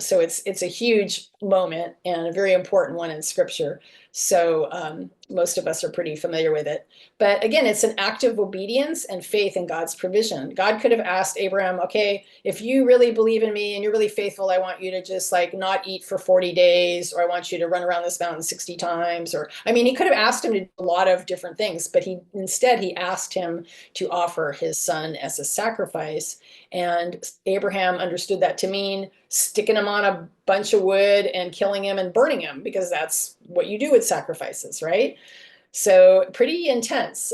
[SPEAKER 1] so it's a huge moment and a very important one in scripture. So most of us are pretty familiar with it. But again, it's an act of obedience and faith in God's provision. God could have asked Abraham, okay, if you really believe in me and you're really faithful, I want you to just like not eat for 40 days, or I want you to run around this mountain 60 times. Or, I mean, he could have asked him to do a lot of different things, but instead he asked him to offer his son as a sacrifice. And Abraham understood that to mean sticking him on a bunch of wood and killing him and burning him, because that's what you do with sacrifices, right? So pretty intense.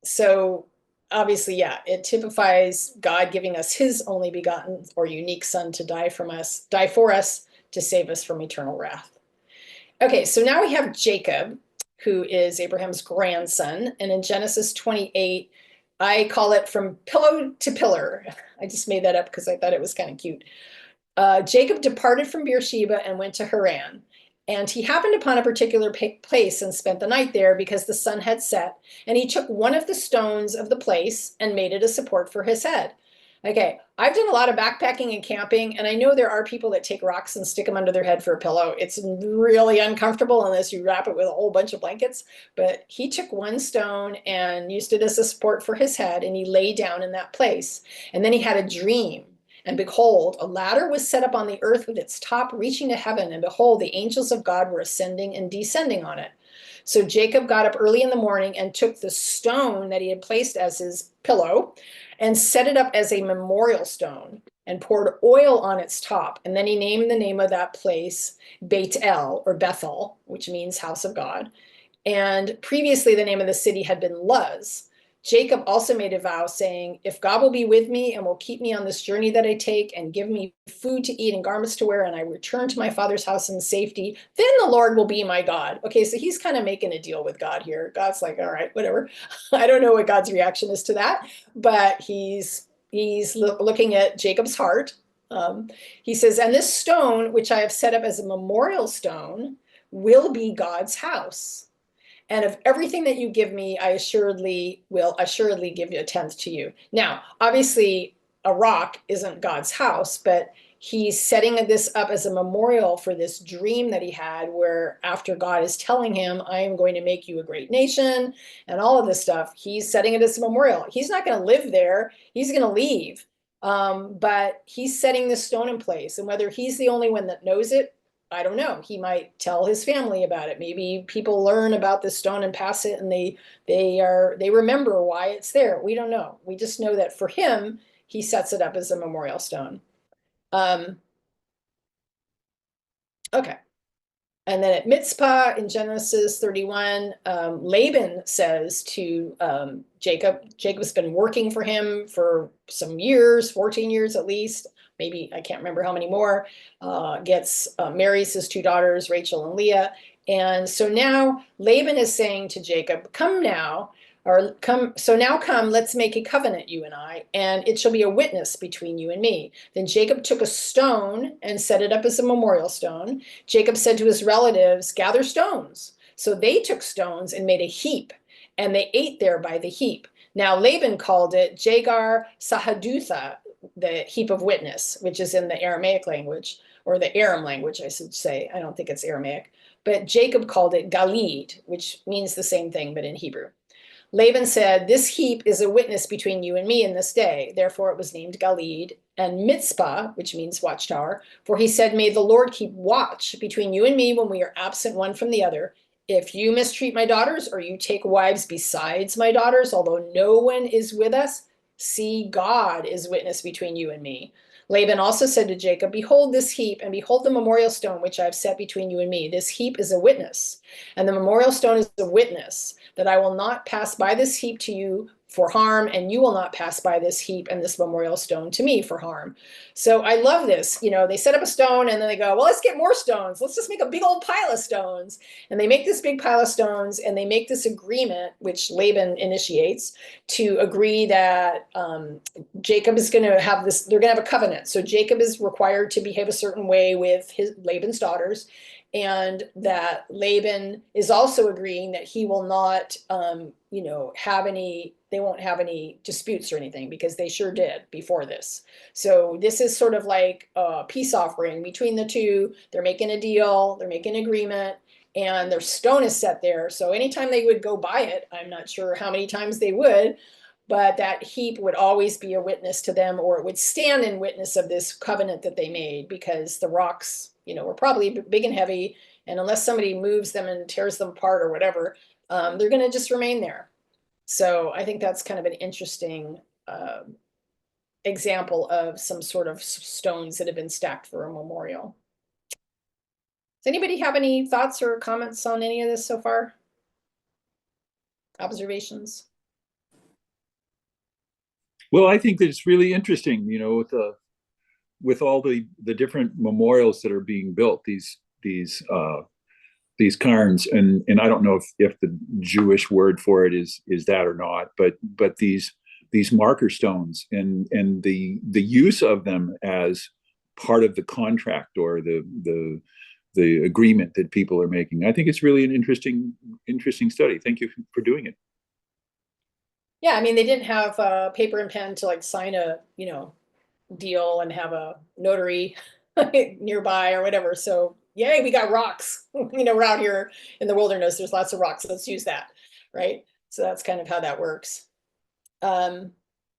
[SPEAKER 1] So obviously, yeah, it typifies God giving us his only begotten or unique son to die for us to save us from eternal wrath. Okay, so now we have Jacob, who is Abraham's grandson. And in Genesis 28, I call it from pillow to pillar. I just made that up because I thought it was kind of cute. Jacob departed from Beersheba and went to Haran. And he happened upon a particular place and spent the night there because the sun had set. And he took one of the stones of the place and made it a support for his head. Okay, I've done a lot of backpacking and camping, and I know there are people that take rocks and stick them under their head for a pillow. It's really uncomfortable unless you wrap it with a whole bunch of blankets. But he took one stone and used it as a support for his head, and he lay down in that place. And then he had a dream. And behold, a ladder was set up on the earth with its top reaching to heaven. And behold, the angels of God were ascending and descending on it. So Jacob got up early in the morning and took the stone that he had placed as his pillow and set it up as a memorial stone and poured oil on its top. And then he named the name of that place Beit El, or Bethel, which means house of God. And previously the name of the city had been Luz. Jacob also made a vow saying, if God will be with me and will keep me on this journey that I take and give me food to eat and garments to wear, and I return to my father's house in safety, then the Lord will be my God. Okay, so he's kind of making a deal with God here. God's like, all right, whatever. I don't know what God's reaction is to that, but he's looking at Jacob's heart. He says, and this stone, which I have set up as a memorial stone, will be God's house. And of everything that you give me, I will assuredly give you a tenth to you. Now, obviously, a rock isn't God's house, but he's setting this up as a memorial for this dream that he had, where after God is telling him, I am going to make you a great nation and all of this stuff, he's setting it as a memorial. He's not going to live there. He's going to leave. But he's setting this stone in place. And whether he's the only one that knows it, I don't know. He might tell his family about it. Maybe people learn about this stone and pass it, and they remember why it's there. We don't know. We just know that for him, he sets it up as a memorial stone. Okay. And then at Mitzpah in Genesis 31, Laban says to Jacob's been working for him for some years, 14 years at least, maybe I can't remember how many more, marries his two daughters, Rachel and Leah. And so now Laban is saying to Jacob, come now, come, let's make a covenant, you and I, and it shall be a witness between you and me. Then Jacob took a stone and set it up as a memorial stone. Jacob said to his relatives, gather stones. So they took stones and made a heap, and they ate there by the heap. Now Laban called it Jagar Sahadutha, the heap of witness, which is in the Aramaic language, or the Aram language, I should say. I don't think it's Aramaic. But Jacob called it Galid, which means the same thing, but in Hebrew. Laban said, this heap is a witness between you and me in this day. Therefore it was named Galid, and Mitzpah, which means watchtower. For he said, may the Lord keep watch between you and me when we are absent one from the other. If you mistreat my daughters, or you take wives besides my daughters, although no one is with us, see, God is witness between you and me. Laban also said to Jacob, behold this heap, and behold the memorial stone which I have set between you and me. This heap is a witness, and the memorial stone is a witness that I will not pass by this heap to you for harm, and you will not pass by this heap and this memorial stone to me for harm. So I love this. You know, they set up a stone and then they go, well, let's get more stones. Let's just make a big old pile of stones. And they make this big pile of stones, and they make this agreement, which Laban initiates, to agree that Jacob is going to have this, they're going to have a covenant. So Jacob is required to behave a certain way with Laban's daughters, and that Laban is also agreeing that he will not, they won't have any disputes or anything, because they sure did before this. So this is sort of like a peace offering between the two. They're making a deal, they're making an agreement, and their stone is set there. So anytime they would go by it, I'm not sure how many times they would, but that heap would always be a witness to them, or it would stand in witness of this covenant that they made, because the rocks, were probably big and heavy, and unless somebody moves them and tears them apart or whatever, they're going to just remain there. So I think that's kind of an interesting example of some sort of stones that have been stacked for a memorial. Does anybody have any thoughts or comments on any of this so far? Observations?
[SPEAKER 3] Well, I think that it's really interesting, with all the different memorials that are being built, these cairns, and I don't know if the Jewish word for it is that or not, but these marker stones, and the use of them as part of the contract or the agreement that people are making. I think it's really an interesting study. Thank you for doing it.
[SPEAKER 1] Yeah, I mean, they didn't have paper and pen to like sign a, deal and have a notary nearby or whatever. So yay, we got rocks. We're out here in the wilderness. There's lots of rocks. Let's use that, right? So that's kind of how that works.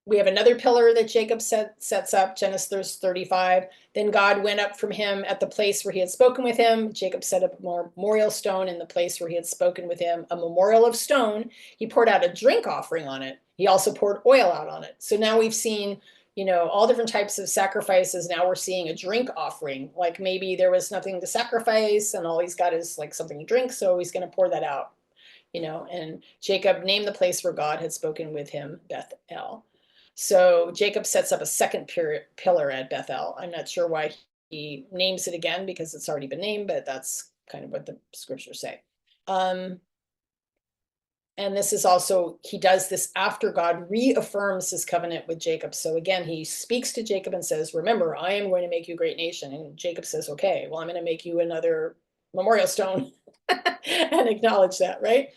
[SPEAKER 1] We have another pillar that Jacob sets up, Genesis 35. Then God went up from him at the place where he had spoken with him. Jacob set up a memorial stone in the place where he had spoken with him, a memorial of stone. He poured out a drink offering on it. He also poured oil out on it. So now we've seen, all different types of sacrifices. Now we're seeing a drink offering. Like maybe there was nothing to sacrifice and all he's got is like something to drink. So he's going to pour that out, and Jacob named the place where God had spoken with him, Bethel. So Jacob sets up a second pillar at Bethel. I'm not sure why he names it again, because it's already been named, but that's kind of what the scriptures say. And this is also, he does this after God reaffirms his covenant with Jacob. So again, he speaks to Jacob and says, remember, I am going to make you a great nation. And Jacob says, okay, well, I'm going to make you another memorial stone and acknowledge that, right?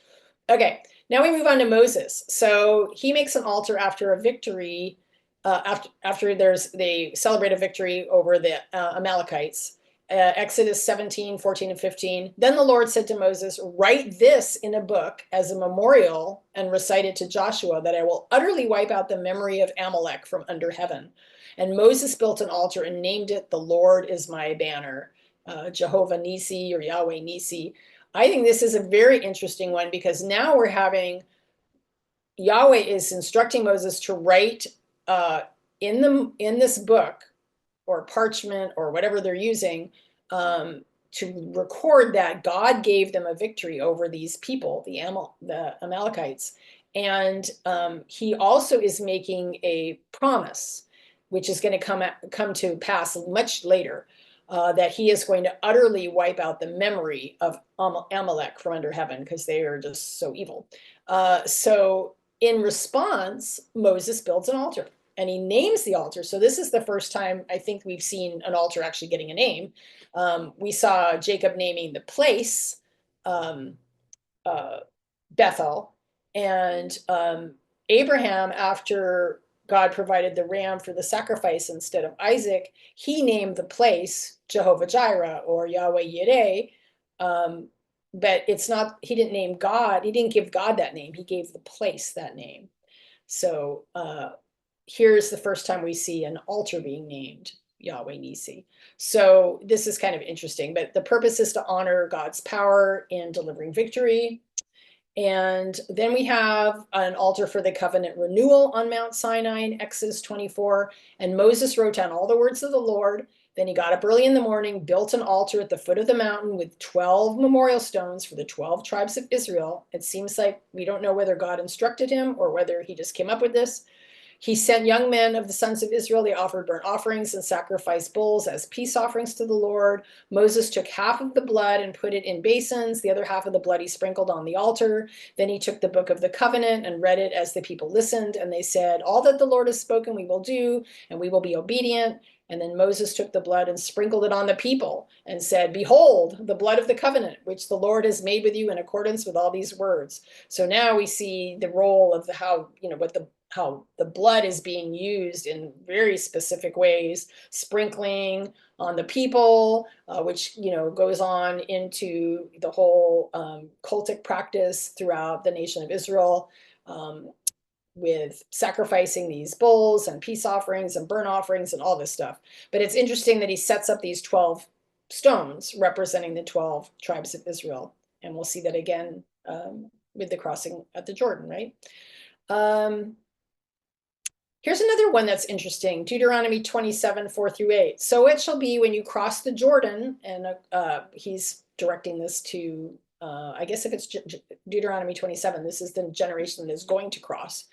[SPEAKER 1] Okay, now we move on to Moses. So he makes an altar after a victory, after they celebrate a victory over the Amalekites. Exodus 17, 14, and 15. Then the Lord said to Moses, write this in a book as a memorial and recite it to Joshua, that I will utterly wipe out the memory of Amalek from under heaven. And Moses built an altar and named it, the Lord is my banner, Jehovah Nisi, or Yahweh Nisi. I think this is a very interesting one, because now we're having, Yahweh is instructing Moses to write in this book or parchment or whatever they're using, to record that God gave them a victory over these people, the Amalekites. And he also is making a promise, which is going to come to pass much later, that he is going to utterly wipe out the memory of Amalek from under heaven, because they are just so evil. So in response, Moses builds an altar. And he names the altar. So this is the first time I think we've seen an altar actually getting a name. We saw Jacob naming the place Bethel, and Abraham, after God provided the ram for the sacrifice instead of Isaac, he named the place Jehovah Jireh, or Yahweh Yireh. But it's not, he didn't name God. He didn't give God that name. He gave the place that name. So here's the first time we see an altar being named Yahweh Nisi. So this is kind of interesting, but the purpose is to honor God's power in delivering victory. And then we have an altar for the covenant renewal on Mount Sinai in Exodus 24. And Moses wrote down all the words of the Lord. Then he got up early in the morning, built an altar at the foot of the mountain with 12 memorial stones for the 12 tribes of Israel. It seems like we don't know whether God instructed him or whether he just came up with this. He sent young men of the sons of Israel. They offered burnt offerings and sacrificed bulls as peace offerings to the Lord. Moses took half of the blood and put it in basins. The other half of the blood he sprinkled on the altar. Then he took the book of the covenant and read it as the people listened. And they said, all that the Lord has spoken we will do, and we will be obedient. And then Moses took the blood and sprinkled it on the people and said, behold, the blood of the covenant, which the Lord has made with you in accordance with all these words. So now we see the role of what the how the blood is being used in very specific ways, sprinkling on the people, which goes on into the whole cultic practice throughout the nation of Israel, with sacrificing these bulls and peace offerings and burnt offerings and all this stuff. But it's interesting that he sets up these 12 stones representing the 12 tribes of Israel. And we'll see that again with the crossing at the Jordan, right? Here's another one that's interesting, Deuteronomy 27, 4-8. So it shall be when you cross the Jordan, and he's directing this to, I guess if it's Deuteronomy 27, this is the generation that is going to cross.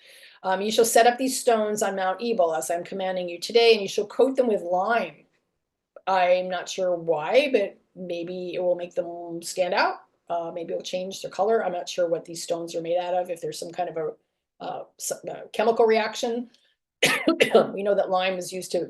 [SPEAKER 1] You shall set up these stones on Mount Ebal, as I'm commanding you today, and you shall coat them with lime. I'm not sure why, but maybe it will make them stand out. Maybe it'll change their color. I'm not sure what these stones are made out of, if there's some kind of a chemical reaction. We know that lime is used to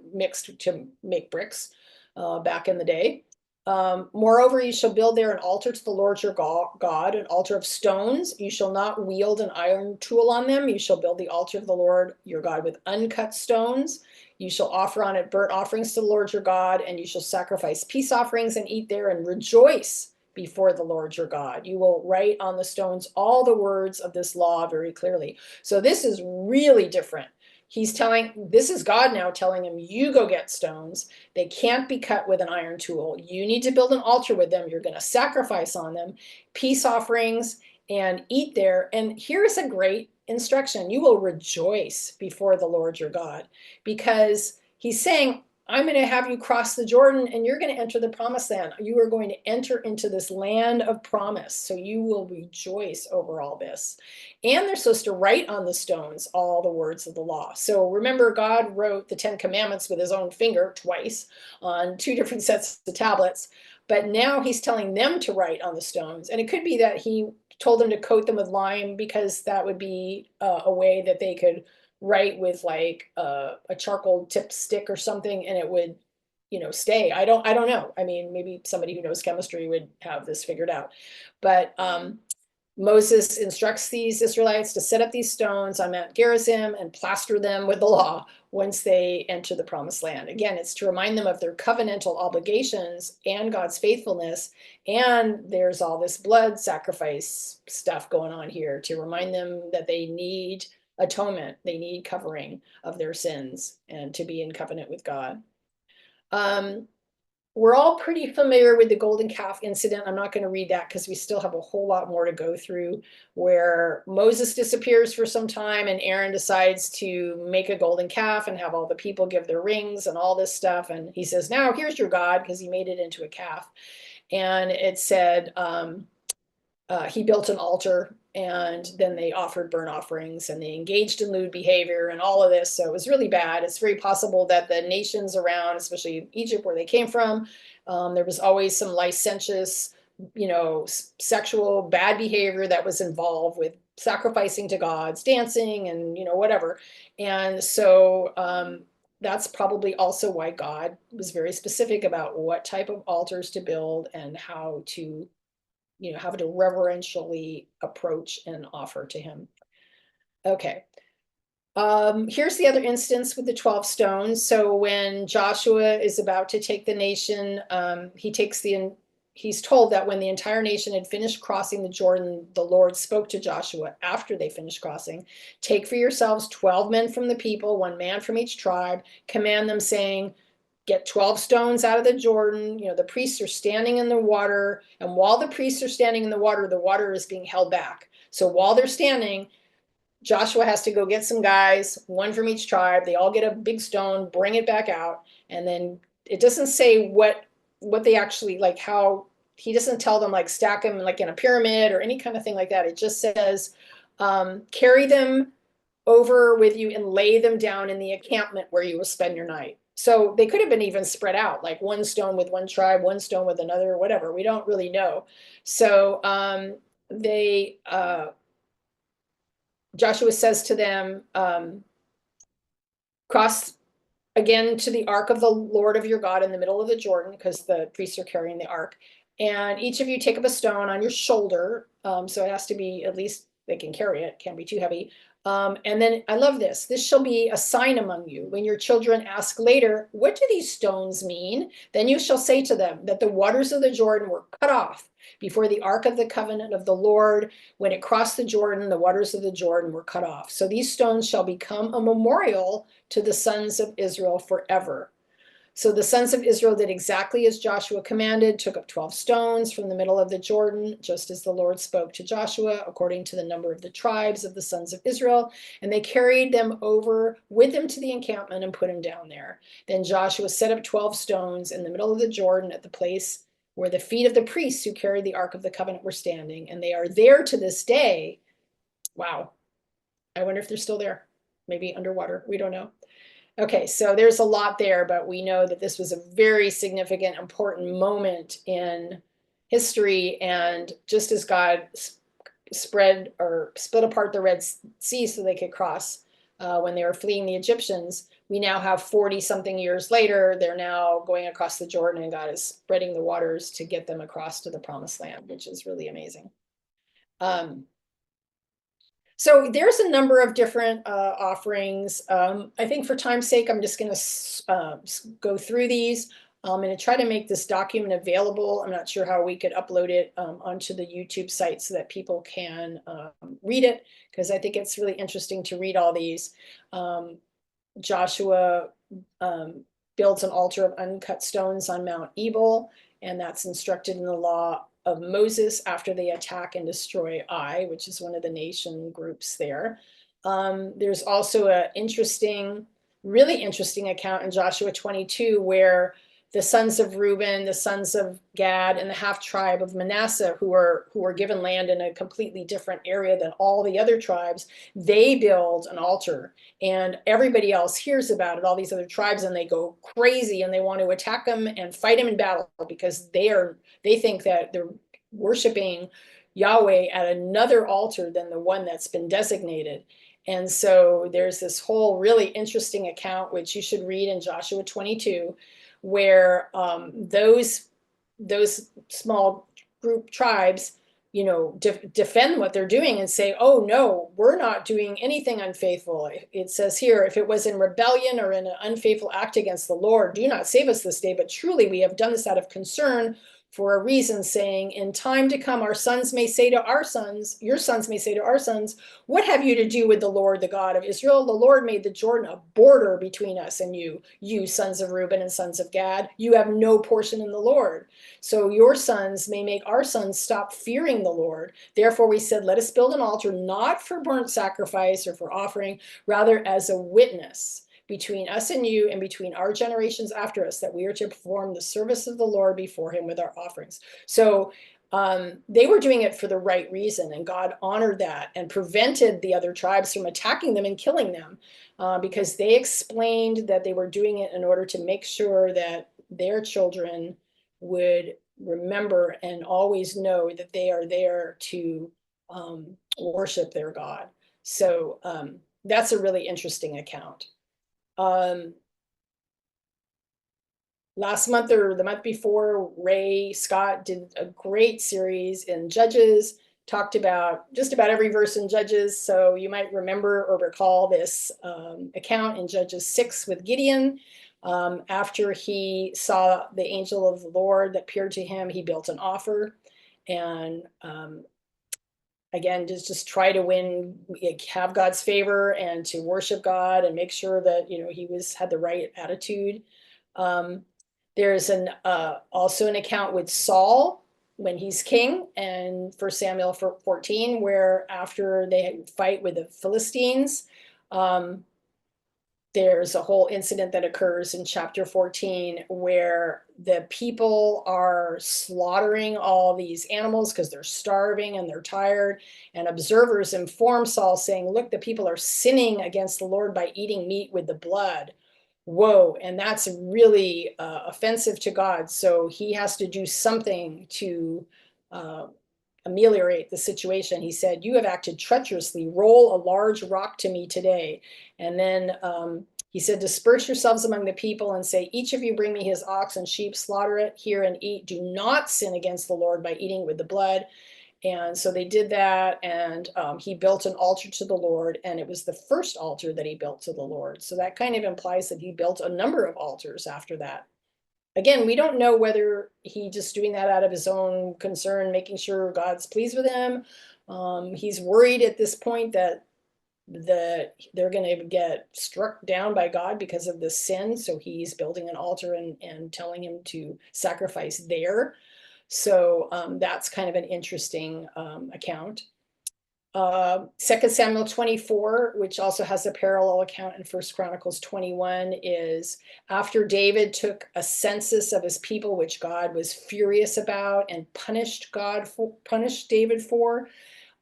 [SPEAKER 1] make bricks back in the day. Moreover, you shall build there an altar to the Lord your God, an altar of stones. You shall not wield an iron tool on them. You shall build the altar of the Lord your God with uncut stones. You shall offer on it burnt offerings to the Lord your God, and you shall sacrifice peace offerings and eat there and rejoice before the Lord your God. You will write on the stones all the words of this law very clearly. So this is really different. This is God now telling him, you go get stones. They can't be cut with an iron tool. You need to build an altar with them. You're going to sacrifice on them peace offerings and eat there. And here's a great instruction. You will rejoice before the Lord your God, because he's saying, I'm going to have you cross the Jordan and you're going to enter the promised land. You are going to enter into this land of promise. So you will rejoice over all this. And they're supposed to write on the stones all the words of the law. So remember, God wrote the 10 Commandments with his own finger twice on 2 different sets of tablets. But now he's telling them to write on the stones. And it could be that he told them to coat them with lime, because that would be a way that they could write with like a charcoal tipped stick or something, and it would stay. I don't know. I mean, maybe somebody who knows chemistry would have this figured out. But Moses instructs these Israelites to set up these stones on Mount Gerizim and plaster them with the law once they enter the promised land. Again, it's to remind them of their covenantal obligations and God's faithfulness. And there's all this blood sacrifice stuff going on here to remind them that they need atonement. They need covering of their sins and to be in covenant with God. We're all pretty familiar with the golden calf incident. I'm not going to read that because we still have a whole lot more to go through, where Moses disappears for some time and Aaron decides to make a golden calf and have all the people give their rings and all this stuff. And he says, now here's your God, because he made it into a calf. And it said he built an altar, and then they offered burnt offerings and they engaged in lewd behavior and all of this. So it was really bad. It's very possible that the nations around, especially Egypt where they came from, there was always some licentious, sexual bad behavior that was involved with sacrificing to gods, dancing and, whatever. And so that's probably also why God was very specific about what type of altars to build and how to reverentially approach and offer to him. Okay. Here's the other instance with the 12 stones. So when Joshua is about to take the nation, he's told that when the entire nation had finished crossing the Jordan, the Lord spoke to Joshua after they finished crossing, take for yourselves 12 men from the people, 1 man from each tribe, command them saying, get 12 stones out of the Jordan. The priests are standing in the water. And while the priests are standing in the water is being held back. So while they're standing, Joshua has to go get some guys, 1 from each tribe. They all get a big stone, bring it back out. And then it doesn't say what they actually, like how, he doesn't tell them like stack them like in a pyramid or any kind of thing like that. It just says, carry them over with you and lay them down in the encampment where you will spend your night. So they could have been even spread out, like 1 stone with 1 tribe, 1 stone with another, whatever. We don't really know. So Joshua says to them, cross again to the ark of the Lord of your God in the middle of the Jordan, because the priests are carrying the ark. And each of you take up a stone on your shoulder. So it has to be, at least they can carry it, can't be too heavy. And then I love this. This shall be a sign among you. When your children ask later, what do these stones mean? Then you shall say to them that the waters of the Jordan were cut off before the ark of the covenant of the Lord. When it crossed the Jordan, the waters of the Jordan were cut off. So these stones shall become a memorial to the sons of Israel forever. So the sons of Israel did exactly as Joshua commanded, took up 12 stones from the middle of the Jordan, just as the Lord spoke to Joshua, according to the number of the tribes of the sons of Israel. And they carried them over with them to the encampment and put them down there. Then Joshua set up 12 stones in the middle of the Jordan at the place where the feet of the priests who carried the Ark of the Covenant were standing. And they are there to this day. Wow. I wonder if they're still there. Maybe underwater. We don't know. Okay, so there's a lot there, but we know that this was a very significant, important moment in history. And just as God spread or split apart the Red Sea so they could cross when they were fleeing the Egyptians, we now have 40 something years later, they're now going across the Jordan, and God is spreading the waters to get them across to the promised land, which is really amazing. So there's a number of different offerings. I think for time's sake, I'm just going to go through these. I'm going to try to make this document available. I'm not sure how we could upload it onto the YouTube site so that people can read it, because I think it's really interesting to read all these. Joshua builds an altar of uncut stones on Mount Ebal, and that's instructed in the law of Moses after they attack and destroy Ai, which is one of the nation groups there. There's also a really interesting account in Joshua 22 where the sons of Reuben, the sons of Gad, and the half tribe of Manasseh, who were given land in a completely different area than all the other tribes, they build an altar, and everybody else hears about it, all these other tribes, and they go crazy and they want to attack them and fight them in battle because they think that they're worshiping Yahweh at another altar than the one that's been designated. And so there's this whole really interesting account, which you should read in Joshua 22, where those small group tribes, defend what they're doing and say, oh no, we're not doing anything unfaithful. It says here, if it was in rebellion or in an unfaithful act against the Lord, do not save us this day, but truly we have done this out of concern for a reason, saying, in time to come, our sons may say to our sons, your sons may say to our sons, what have you to do with the Lord, the God of Israel? The Lord made the Jordan a border between us and you sons of Reuben and sons of Gad. You have no portion in the Lord. So your sons may make our sons stop fearing the Lord. Therefore we said, let us build an altar, not for burnt sacrifice or for offering, rather as a witness between us and you, and between our generations after us, that we are to perform the service of the Lord before him with our offerings. So they were doing it for the right reason, and God honored that and prevented the other tribes from attacking them and killing them, because they explained that they were doing it in order to make sure that their children would remember and always know that they are there to worship their God. So that's a really interesting account. Last month or the month before, Ray Scott did a great series in Judges, talked about just about every verse in Judges. So you might remember or recall this account in Judges 6 with Gideon. After he saw the angel of the Lord that appeared to him, he built an offer, and again, just try to have God's favor and to worship God and make sure that he had the right attitude. There's also an account with Saul when he's king, and 1 Samuel 14, where after they fight with the Philistines, there's a whole incident that occurs in chapter 14 where the people are slaughtering all these animals because they're starving and they're tired. And observers inform Saul, saying, look, the people are sinning against the Lord by eating meat with the blood. Whoa. And that's really offensive to God. So he has to do something to ameliorate the situation. He said, you have acted treacherously. Roll a large rock to me today. And then he said, disperse yourselves among the people and say, each of you bring me his ox and sheep, slaughter it here and eat. Do not sin against the Lord by eating with the blood. And so they did that, and he built an altar to the Lord, and it was the first altar that he built to the Lord. So that kind of implies that he built a number of altars after that. Again, we don't know whether he just doing that out of his own concern, making sure God's pleased with him. He's worried at this point that they're going to get struck down by God because of this sin. So he's building an altar and telling him to sacrifice there. So that's kind of an interesting account. 2 Samuel 24, which also has a parallel account in 1 Chronicles 21, is after David took a census of his people, which God was furious about and punished David for.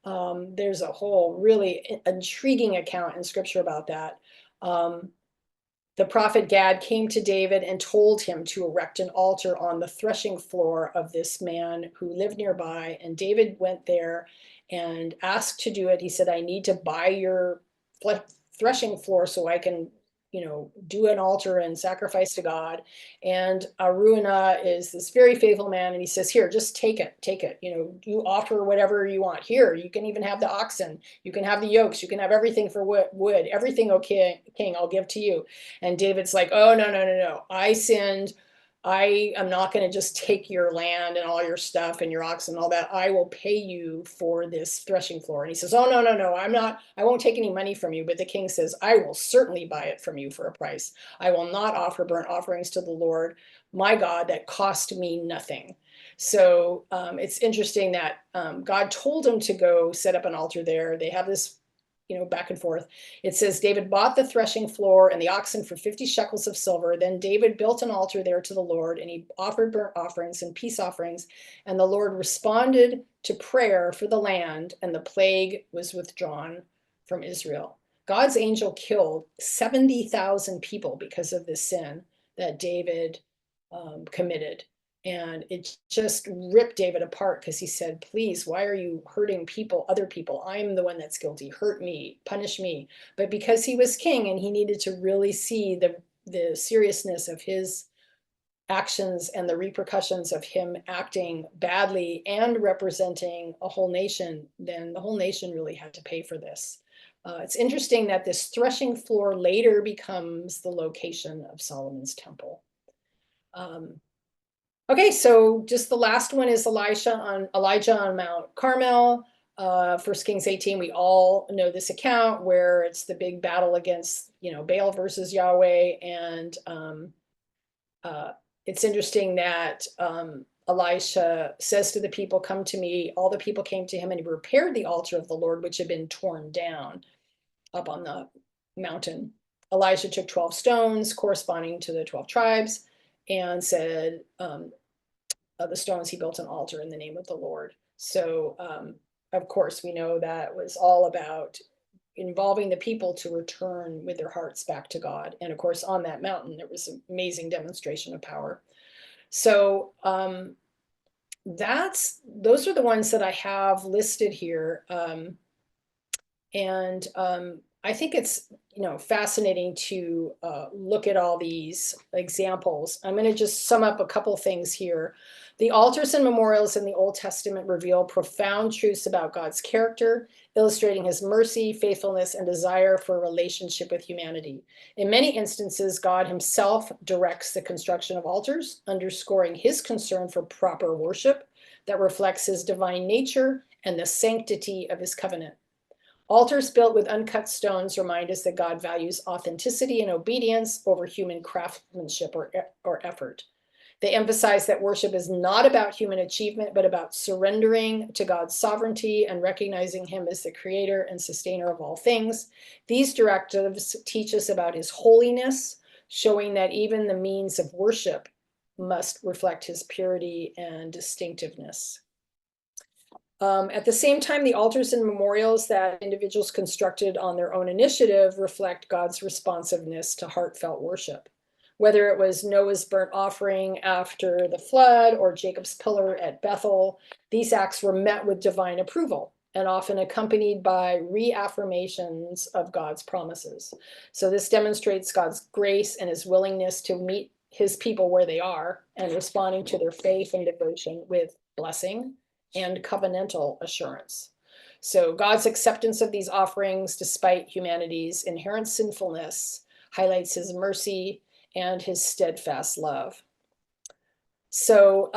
[SPEAKER 1] There's a whole really intriguing account in scripture about that. The prophet Gad came to David and told him to erect an altar on the threshing floor of this man who lived nearby. And David went there and asked to do it. He said, I need to buy your threshing floor so I can, do an altar and sacrifice to God. And Araunah is this very faithful man. And he says, here, just take it. You offer whatever you want. Here, you can even have the oxen. You can have the yokes. You can have everything for wood. Everything, O king, I'll give to you. And David's like, oh, no. I sinned. I am not going to just take your land and all your stuff and your oxen and all that. I will pay you for this threshing floor. And he says, oh, no, I won't take any money from you. But the king says, I will certainly buy it from you for a price. I will not offer burnt offerings to the Lord, my God, that cost me nothing. So it's interesting that God told him to go set up an altar there. They have this back and forth. It says David bought the threshing floor and the oxen for 50 shekels of silver. Then David built an altar there to the Lord, and he offered burnt offerings and peace offerings. And the Lord responded to prayer for the land, and the plague was withdrawn from Israel. God's angel killed 70,000 people because of this sin that David committed. And it just ripped David apart because he said, please, why are you hurting other people? I'm the one that's guilty. Hurt me, punish me. But because he was king and he needed to really see the seriousness of his actions and the repercussions of him acting badly and representing a whole nation, then the whole nation really had to pay for this. It's interesting that this threshing floor later becomes the location of Solomon's temple. Okay, so just the last one is Elijah on Mount Carmel. 1 Kings 18, we all know this account where it's the big battle against, Baal versus Yahweh. And it's interesting that Elisha says to the people, come to me. All the people came to him, and he repaired the altar of the Lord, which had been torn down up on the mountain. Elisha took 12 stones corresponding to the 12 tribes and said, the stones, he built an altar in the name of the Lord. So, of course, we know that was all about involving the people to return with their hearts back to God. And of course, on that mountain, there was an amazing demonstration of power. So those are the ones that I have listed here. And I think it's fascinating to look at all these examples. I'm going to just sum up a couple things here. The altars and memorials in the Old Testament reveal profound truths about God's character, illustrating his mercy, faithfulness, and desire for a relationship with humanity. In many instances, God himself directs the construction of altars, underscoring his concern for proper worship that reflects his divine nature and the sanctity of his covenant. Altars built with uncut stones remind us that God values authenticity and obedience over human craftsmanship or effort. They emphasize that worship is not about human achievement, but about surrendering to God's sovereignty and recognizing him as the creator and sustainer of all things. These directives teach us about his holiness, showing that even the means of worship must reflect his purity and distinctiveness. At the same time, the altars and memorials that individuals constructed on their own initiative reflect God's responsiveness to heartfelt worship. Whether it was Noah's burnt offering after the flood or Jacob's pillar at Bethel, these acts were met with divine approval and often accompanied by reaffirmations of God's promises. So this demonstrates God's grace and his willingness to meet his people where they are and responding to their faith and devotion with blessing and covenantal assurance. So God's acceptance of these offerings, despite humanity's inherent sinfulness, highlights his mercy and his steadfast love. So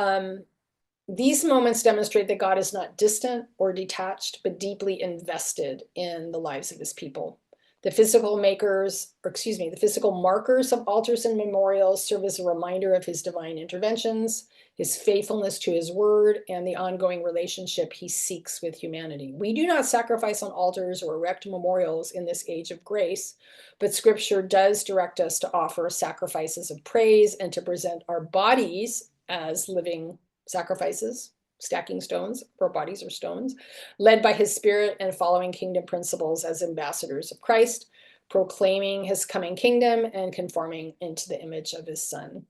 [SPEAKER 1] these moments demonstrate that God is not distant or detached, but deeply invested in the lives of his people. The physical the physical markers of altars and memorials serve as a reminder of his divine interventions, his faithfulness to his word, and the ongoing relationship he seeks with humanity. We do not sacrifice on altars or erect memorials in this age of grace, but scripture does direct us to offer sacrifices of praise and to present our bodies as living sacrifices, stacking stones, for our bodies are stones, led by his spirit and following kingdom principles as ambassadors of Christ, proclaiming his coming kingdom and conforming into the image of his son.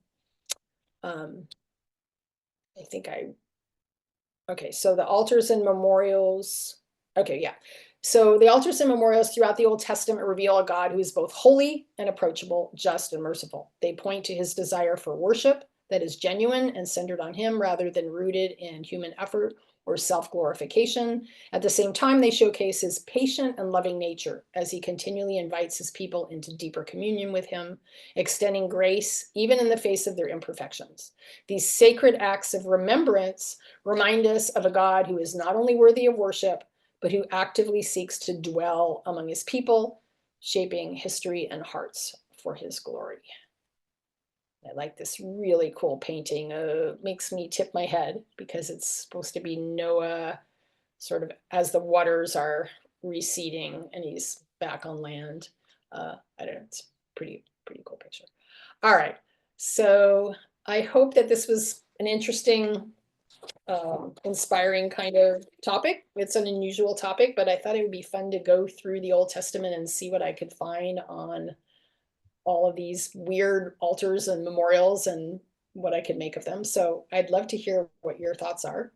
[SPEAKER 1] Okay, so the altars and memorials, okay, yeah. So the altars and memorials throughout the Old Testament reveal a God who is both holy and approachable, just and merciful. They point to his desire for worship that is genuine and centered on him rather than rooted in human effort or self-glorification. At the same time, they showcase his patient and loving nature as he continually invites his people into deeper communion with him, extending grace even in the face of their imperfections. These sacred acts of remembrance remind us of a God who is not only worthy of worship, but who actively seeks to dwell among his people, shaping history and hearts for his glory. I like this really cool painting. Makes me tip my head because it's supposed to be Noah sort of as the waters are receding and he's back on land. I don't know, it's pretty cool picture. All right, so I hope that this was an interesting, inspiring kind of topic. It's an unusual topic, but I thought it would be fun to go through the Old Testament and see what I could find on all of these weird altars and memorials and what I could make of them. So I'd love to hear what your thoughts are.